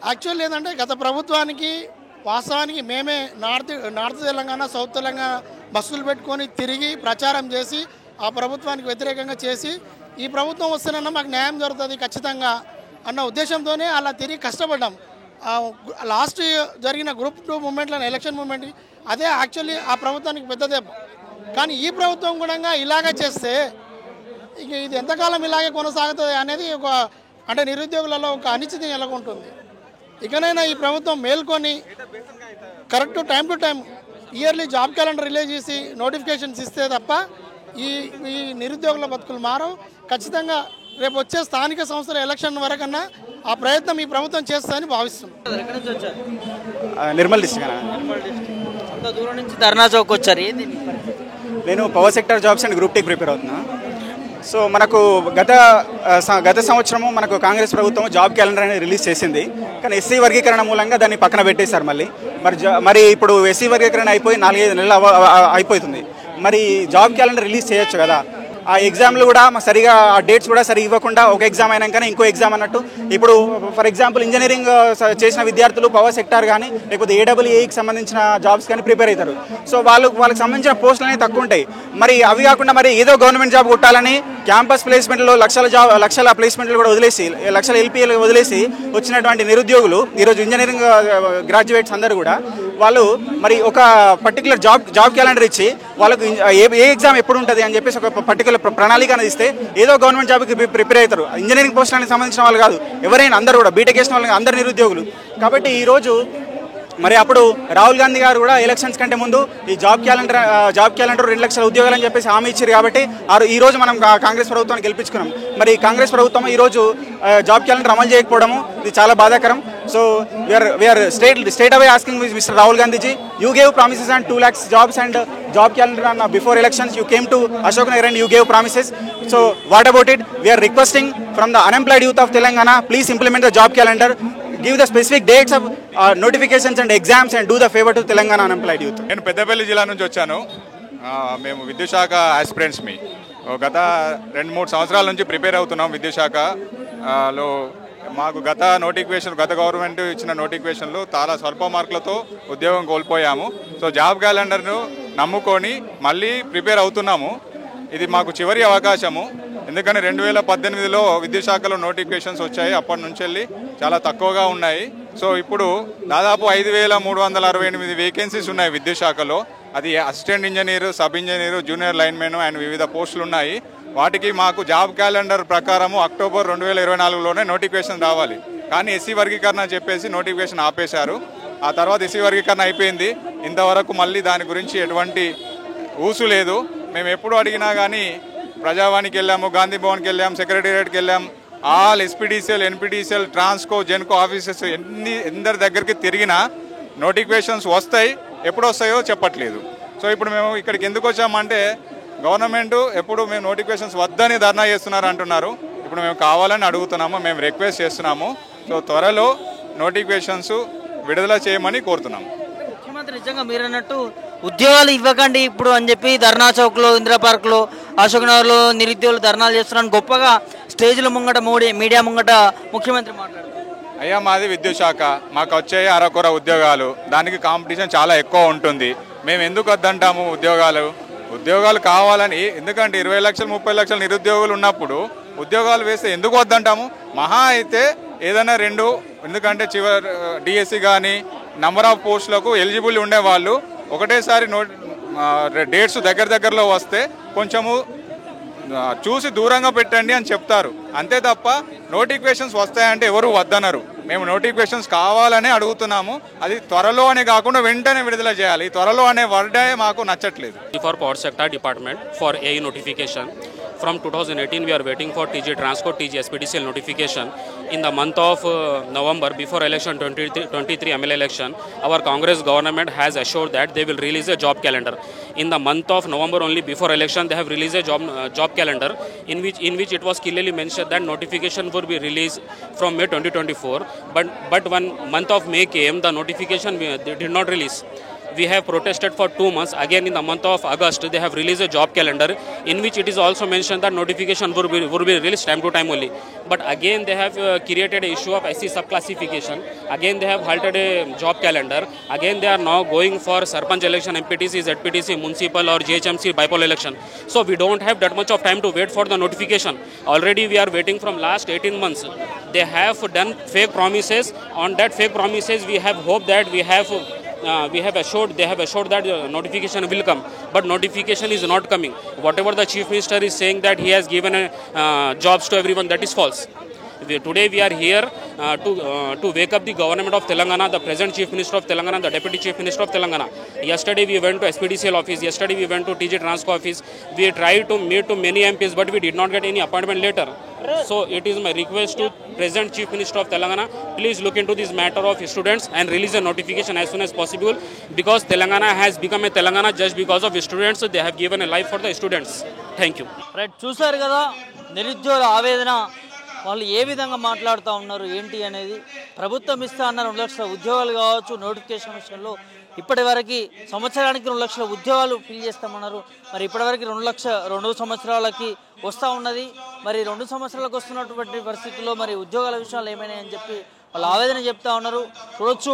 యాక్చువల్ ఏంటంటే గత ప్రభుత్వానికి వాస్తవానికి మేమే నార్త్ తెలంగాణ, సౌత్ తెలంగాణ బస్సులు పెట్టుకొని తిరిగి ప్రచారం చేసి ఆ ప్రభుత్వానికి వ్యతిరేకంగా చేసి, ఈ ప్రభుత్వం వస్తేనన్నా మాకు న్యాయం జరుగుతుంది ఖచ్చితంగా అన్న ఉద్దేశంతోనే అలా తిరిగి కష్టపడ్డాం. లాస్ట్ జరిగిన గ్రూప్ 2 మూమెంట్లో ఎలక్షన్ మూమెంట్ అదే యాక్చువల్లీ ఆ ప్రభుత్వానికి పెద్ద దెబ్బ. కానీ ఈ ప్రభుత్వం కూడా ఇలాగే చేస్తే ఇక ఇది ఎంతకాలం ఇలాగే కొనసాగుతుంది అనేది అంటే నిరుద్యోగులలో ఒక అనిశ్చితి నెలకొంటుంది. ఇకనైనా ఈ ప్రభుత్వం మేల్కొని correct time to time yearly job calendar release చేసి నోటిఫికేషన్స్ ఇస్తే తప్ప ఈ నిరుద్యోగుల బతుకులు మారవు. ఖచ్చితంగా రేపు వచ్చే స్థానిక సంస్థల ఎలక్షన్ వరకన్నా ఆ ప్రయత్నం ఈ ప్రభుత్వం చేస్తుందని భావిస్తున్నాం. నిర్మల్ డిస్ట్రిక్ట్. అంత దూరం నుంచి ధర్నా చౌక్ వచ్చారు. ఏంది? నేను power sector jobs and group 2 prepare అవుతున్నా. సో మనకు గత సంవత్సరము మనకు కాంగ్రెస్ ప్రభుత్వం జాబ్ క్యాలెండర్ అనేది రిలీజ్ చేసింది. కానీ ఎస్సీ వర్గీకరణ మూలంగా దాన్ని పక్కన పెట్టేశారు. మరి ఇప్పుడు ఎస్సీ వర్గీకరణ అయిపోయి 4-5 నెలలు అయిపోతుంది. మరి జాబ్ క్యాలెండర్ రిలీజ్ చేయొచ్చు కదా. ఆ ఎగ్జామ్లు కూడా సరిగా ఆ డేట్స్ కూడా సరిగా ఇవ్వకుండా ఒక ఎగ్జామ్ అయినాకనే ఇంకో ఎగ్జామ్ అన్నట్టు. ఇప్పుడు ఫర్ ఎగ్జాంపుల్ ఇంజనీరింగ్ చేసిన విద్యార్థులు పవర్ సెక్టార్ కానీ లేకపోతే AEEకి సంబంధించిన జాబ్స్ కానీ ప్రిపేర్ అవుతారు. సో వాళ్ళకి సంబంధించిన పోస్టులు అనేవి తక్కువ ఉంటాయి. మరి అవి కాకుండా మరి ఏదో గవర్నమెంట్ జాబ్ కొట్టాలని క్యాంపస్ ప్లేస్మెంట్లో లక్షల ప్లేస్మెంట్లు కూడా వదిలేసి లక్షల LPలు వదిలేసి వచ్చినటువంటి నిరుద్యోగులు ఈరోజు ఇంజనీరింగ్ గ్రాడ్యుయేట్స్ అందరూ కూడా వాళ్ళు మరి ఒక పర్టికులర్ జాబ్ క్యాలెండర్ ఇచ్చి వాళ్ళకు ఏ ఎగ్జామ్ ఎప్పుడు ఉంటుంది అని చెప్పేసి ఒక పర్టికులర్ ప్రణాళిక అనేది ఇస్తే ఏదో గవర్నమెంట్ జాబ్కి ప్రిపేర్ అవుతారు. ఇంజనీరింగ్ పోస్టులకు సంబంధించిన వాళ్ళు కాదు, ఎవరైనా అందరూ కూడా బీటెక్ చేసిన వాళ్ళు అందరు నిరుద్యోగులు. కాబట్టి ఈరోజు మరి అప్పుడు రాహుల్ గాంధీ గారు కూడా ఎలక్షన్స్ కంటే ముందు ఈ జాబ్ క్యాలెండర్ 2 లక్షల ఉద్యోగాలు అని చెప్పేసి హామీ ఇచ్చారు. కాబట్టి ఈ రోజు మనం కాంగ్రెస్ ప్రభుత్వాన్ని గెలిపించుకున్నాం. మరి కాంగ్రెస్ ప్రభుత్వం ఈరోజు జాబ్ క్యాలెండర్ అమలు చేయకపోవడము ఇది చాలా బాధాకరం. So we are straight away asking Mister Rahul Gandhiji, you gave promises and 2 lakhs jobs and job calendar on before elections. You came to Ashok Nagar and you gave promises. So what about it? We are requesting from the unemployed youth of Telangana, please implement the job calendar. Give the specific dates of notifications and exams and do the favor to Telangana unemployed youth. నేను పెద్దపల్లి జిల్లా నుంచి వచ్చాను. మేము విద్యుత్ శాఖ aspirants గత 2-3 సంవత్సరాల నుంచి ప్రిపేర్ అవుతున్నాం. విద్యుత్ శాఖలో మాకు గత గవర్నమెంట్ ఇచ్చిన నోటిఫికేషన్లు చాలా స్వల్ప మార్కులతో ఉద్యోగం కోల్పోయాము. సో జాబ్ క్యాలెండర్ను నమ్ముకొని మళ్ళీ ప్రిపేర్ అవుతున్నాము. ఇది మాకు చివరి అవకాశము. ఎందుకని 2018లో విద్యుత్ శాఖలో నోటిఫికేషన్స్ వచ్చాయి. అప్పటి నుంచి వెళ్ళి చాలా తక్కువగా ఉన్నాయి. సో ఇప్పుడు దాదాపు 5368 వేకెన్సీస్ ఉన్నాయి విద్యుత్ శాఖలో. అది assistant engineer, sub engineer, junior linemen and వివిధ పోస్టులు ఉన్నాయి. వాటికి మాకు జాబ్ క్యాలెండర్ ప్రకారము అక్టోబర్ 2024లోనే నోటిఫికేషన్ రావాలి. కానీ ఎస్సీ వర్గీకరణ చెప్పేసి నోటిఫికేషన్ ఆపేశారు. ఆ తర్వాత ఎస్సీ వర్గీకరణ అయిపోయింది. ఇంతవరకు మళ్ళీ దాని గురించి ఎటువంటి ఊసు లేదు. మేము ఎప్పుడు అడిగినా కానీ ప్రజావానికి వెళ్ళాము, గాంధీ భవన్కి వెళ్ళాము, సెక్రటేరియట్కి వెళ్ళాము. All SPDCL, NPDCL, Transco, Genco offices ఎందరి దగ్గరికి తిరిగినా నోటిఫికేషన్స్ వస్తాయి, ఎప్పుడు వస్తాయో చెప్పట్లేదు. సో ఇప్పుడు మేము ఇక్కడికి ఎందుకు వచ్చామంటే గవర్నమెంట్ ఎప్పుడు మేము నోటిఫికేషన్స్ వద్దని ధర్నా చేస్తున్నారు అంటున్నారు. ఇప్పుడు మేము కావాలని అడుగుతున్నాము, మేము రిక్వెస్ట్ చేస్తున్నాము. సో త్వరలో నోటిఫికేషన్స్ విడుదల చేయమని కోరుతున్నాము. ముఖ్యమంత్రి నిజంగా మీరు అన్నట్టు ఉద్యోగాలు ఇవ్వకండి ఇప్పుడు అని చెప్పి ధర్నా చౌక్లో, ఇందిరా పార్క్లో, అశోక్ నగర్లో నిరుద్యోగులు ధర్నాలు చేస్తున్నాను గొప్పగా స్టేజ్ల ముంగట మీడియా ముంగట ముఖ్యమంత్రి మాట్లాడుతున్నారు. అయ్యా మాది విద్యుత్ శాఖ, మాకు వచ్చే అరకొర ఉద్యోగాలు, దానికి కాంపిటీషన్ చాలా ఎక్కువ ఉంటుంది. మేము ఎందుకు వద్దంటాము ఉద్యోగాలు కావాలని? ఎందుకంటే 20 లక్షలు 30 లక్షల నిరుద్యోగులు ఉన్నప్పుడు ఉద్యోగాలు వేస్తే ఎందుకు వద్దంటాము? మహా అయితే ఏదైనా 2, ఎందుకంటే చివరి డిఎస్సి కానీ నంబర్ ఆఫ్ పోస్టులకు ఎలిజిబుల్ ఉండేవాళ్ళు ఒకటేసారి డేట్స్ దగ్గరలో వస్తే కొంచెము చూసి దూరంగా పెట్టండి అని చెప్తారు. అంతే తప్ప నోటిఫికేషన్స్ వస్తాయంటే ఎవరు వద్దనరు. మేము నోటిఫికేషన్స్ కావాలనే అడుగుతున్నాము. అది త్వరలో అనే కాకుండా వెంటనే విడుదల చేయాలి. త్వరలో అనే వర్డే మాకు నచ్చట్లేదు. For power sector department for AE notification. From 2018 we are waiting for TG Transco, TG SPDCL notification. In the month of November, before election 23 MLA election, our Congress government has assured that they will release a job calendar. In the month of November only, before election, they have released a job calendar in which it was clearly mentioned that notification would be released from May 2024. But when month of May came, the notification they did not release. We have protested for 2 months. Again in the month of August, they have released a job calendar in which it is also mentioned that notification would be released time to time only. But again they have created an issue of SC subclassification. Again they have halted a job calendar. Again they are now going for Sarpanch election, MPTC, ZPTC, municipal or GHMC bipolar election. So we don't have that much of time to wait for the notification. Already we are waiting from last 18 months. They have done fake promises. On that fake promises we have hope that they have assured that notification will come, but notification is not coming. Whatever the Chief Minister is saying that he has given jobs to everyone, that is false. Today we are here to wake up the government of Telangana, the present Chief Minister of Telangana, the Deputy Chief Minister of Telangana. Yesterday we went to SPDCL office, yesterday we went to TG Transco office. We tried to meet to many MPs, but we did not get any appointment letter. So it is my request to present Chief Minister of Telangana, please look into this matter of students and release a notification as soon as possible, because Telangana has become a Telangana just because of students. They have given a life for the students. Thank you. Right, చూసారు కదా నిరుద్యోగుల ఆవేదన. వాళ్ళు ఏ విధంగా మాట్లాడుతూ ఉన్నారు ఏంటి అనేది. ప్రభుత్వం ఇస్తా అన్నారు 2 లక్షల ఉద్యోగాలు కావచ్చు, నోటిఫికేషన్ విషయంలో ఇప్పటివరకు సంవత్సరానికి 2 లక్షల ఉద్యోగాలు ఫిల్ చేస్తామన్నారు. మరి ఇప్పటివరకు 2 సంవత్సరాలకి వస్తూ ఉన్నది. మరి 2 సంవత్సరాలకు వస్తున్నటువంటి పరిస్థితుల్లో మరి ఉద్యోగాల విషయాలు ఏమైనాయని చెప్పి వాళ్ళు ఆవేదన చెప్తా ఉన్నారు. చూడొచ్చు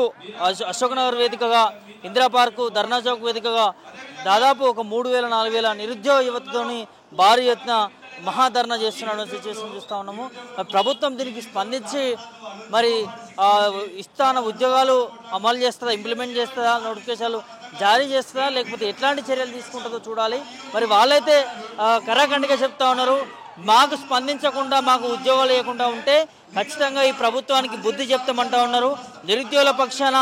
అశోక్ నగర్ వేదికగా, ఇందిరా పార్కు, ధర్నా చౌక్ వేదికగా దాదాపు ఒక 3,000-4,000 నిరుద్యోగ యువతతోని భారీ ఎత్తున మహాధర్నా చేస్తున్న సిచ్యువేషన్ చూస్తూ ఉన్నాము. ప్రభుత్వం దీనికి స్పందించి మరి ఇస్తాన ఉద్యోగాలు అమలు చేస్తుందా, ఇంప్లిమెంట్ చేస్తుందా, నోటిఫికేషన్లు జారీ చేస్తుందా, లేకపోతే ఎట్లాంటి చర్యలు తీసుకుంటుందో చూడాలి. మరి వాళ్ళైతే కరాఖండిగా చెప్తా ఉన్నారు, మాకు స్పందించకుండా మాకు ఉద్యోగాలు ఇవ్వకుండా ఉంటే ఖచ్చితంగా ఈ ప్రభుత్వానికి బుద్ధి చెప్తామంటా ఉన్నారు. నిరుద్యోగుల పక్షాన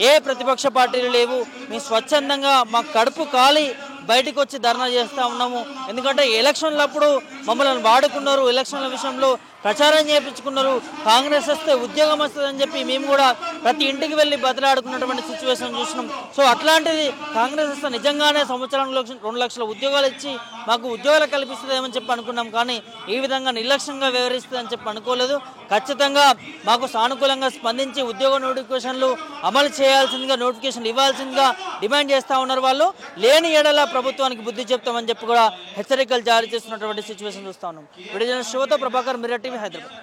ఏ ప్రతిపక్ష పార్టీలు లేవు, మేము స్వచ్ఛందంగా మా కడుపు కాలి బయటకు వచ్చి ధర్నా చేస్తూ ఉన్నాము. ఎందుకంటే ఎలక్షన్లప్పుడు మమ్మల్ని వాడుకున్నారు, ఎలక్షన్ల విషయంలో ప్రచారం చేయించుకున్నారు, కాంగ్రెస్ వస్తే ఉద్యోగం వస్తుందని చెప్పి మేము కూడా ప్రతి ఇంటికి వెళ్ళి బదిలాడుకున్నటువంటి సిచ్యువేషన్ చూసినాం. సో అట్లాంటిది కాంగ్రెస్ వస్తే నిజంగానే సంవత్సరంలో 2 లక్షల ఉద్యోగాలు ఇచ్చి మాకు ఉద్యోగాలు కల్పిస్తుందేమని చెప్పి అనుకున్నాం. కానీ ఈ విధంగా నిర్లక్ష్యంగా వ్యవహరిస్తుందని చెప్పి అనుకోలేదు. ఖచ్చితంగా మాకు సానుకూలంగా స్పందించి ఉద్యోగ నోటిఫికేషన్లు అమలు చేయాల్సిందిగా, నోటిఫికేషన్లు ఇవ్వాల్సిందిగా డిమాండ్ చేస్తూ ఉన్నారు. వాళ్ళు లేని ఏడల ప్రభుత్వానికి బుద్ధి చెప్తామని చెప్పి కూడా హెచ్చరికలు జారీ చేస్తున్నటువంటి సిచ్యువేషన్ చూస్తా ఉన్నాం. విడుదల శివతో ప్రభాకర్, మిర్రర్ టీవీ, హైదరాబాద్.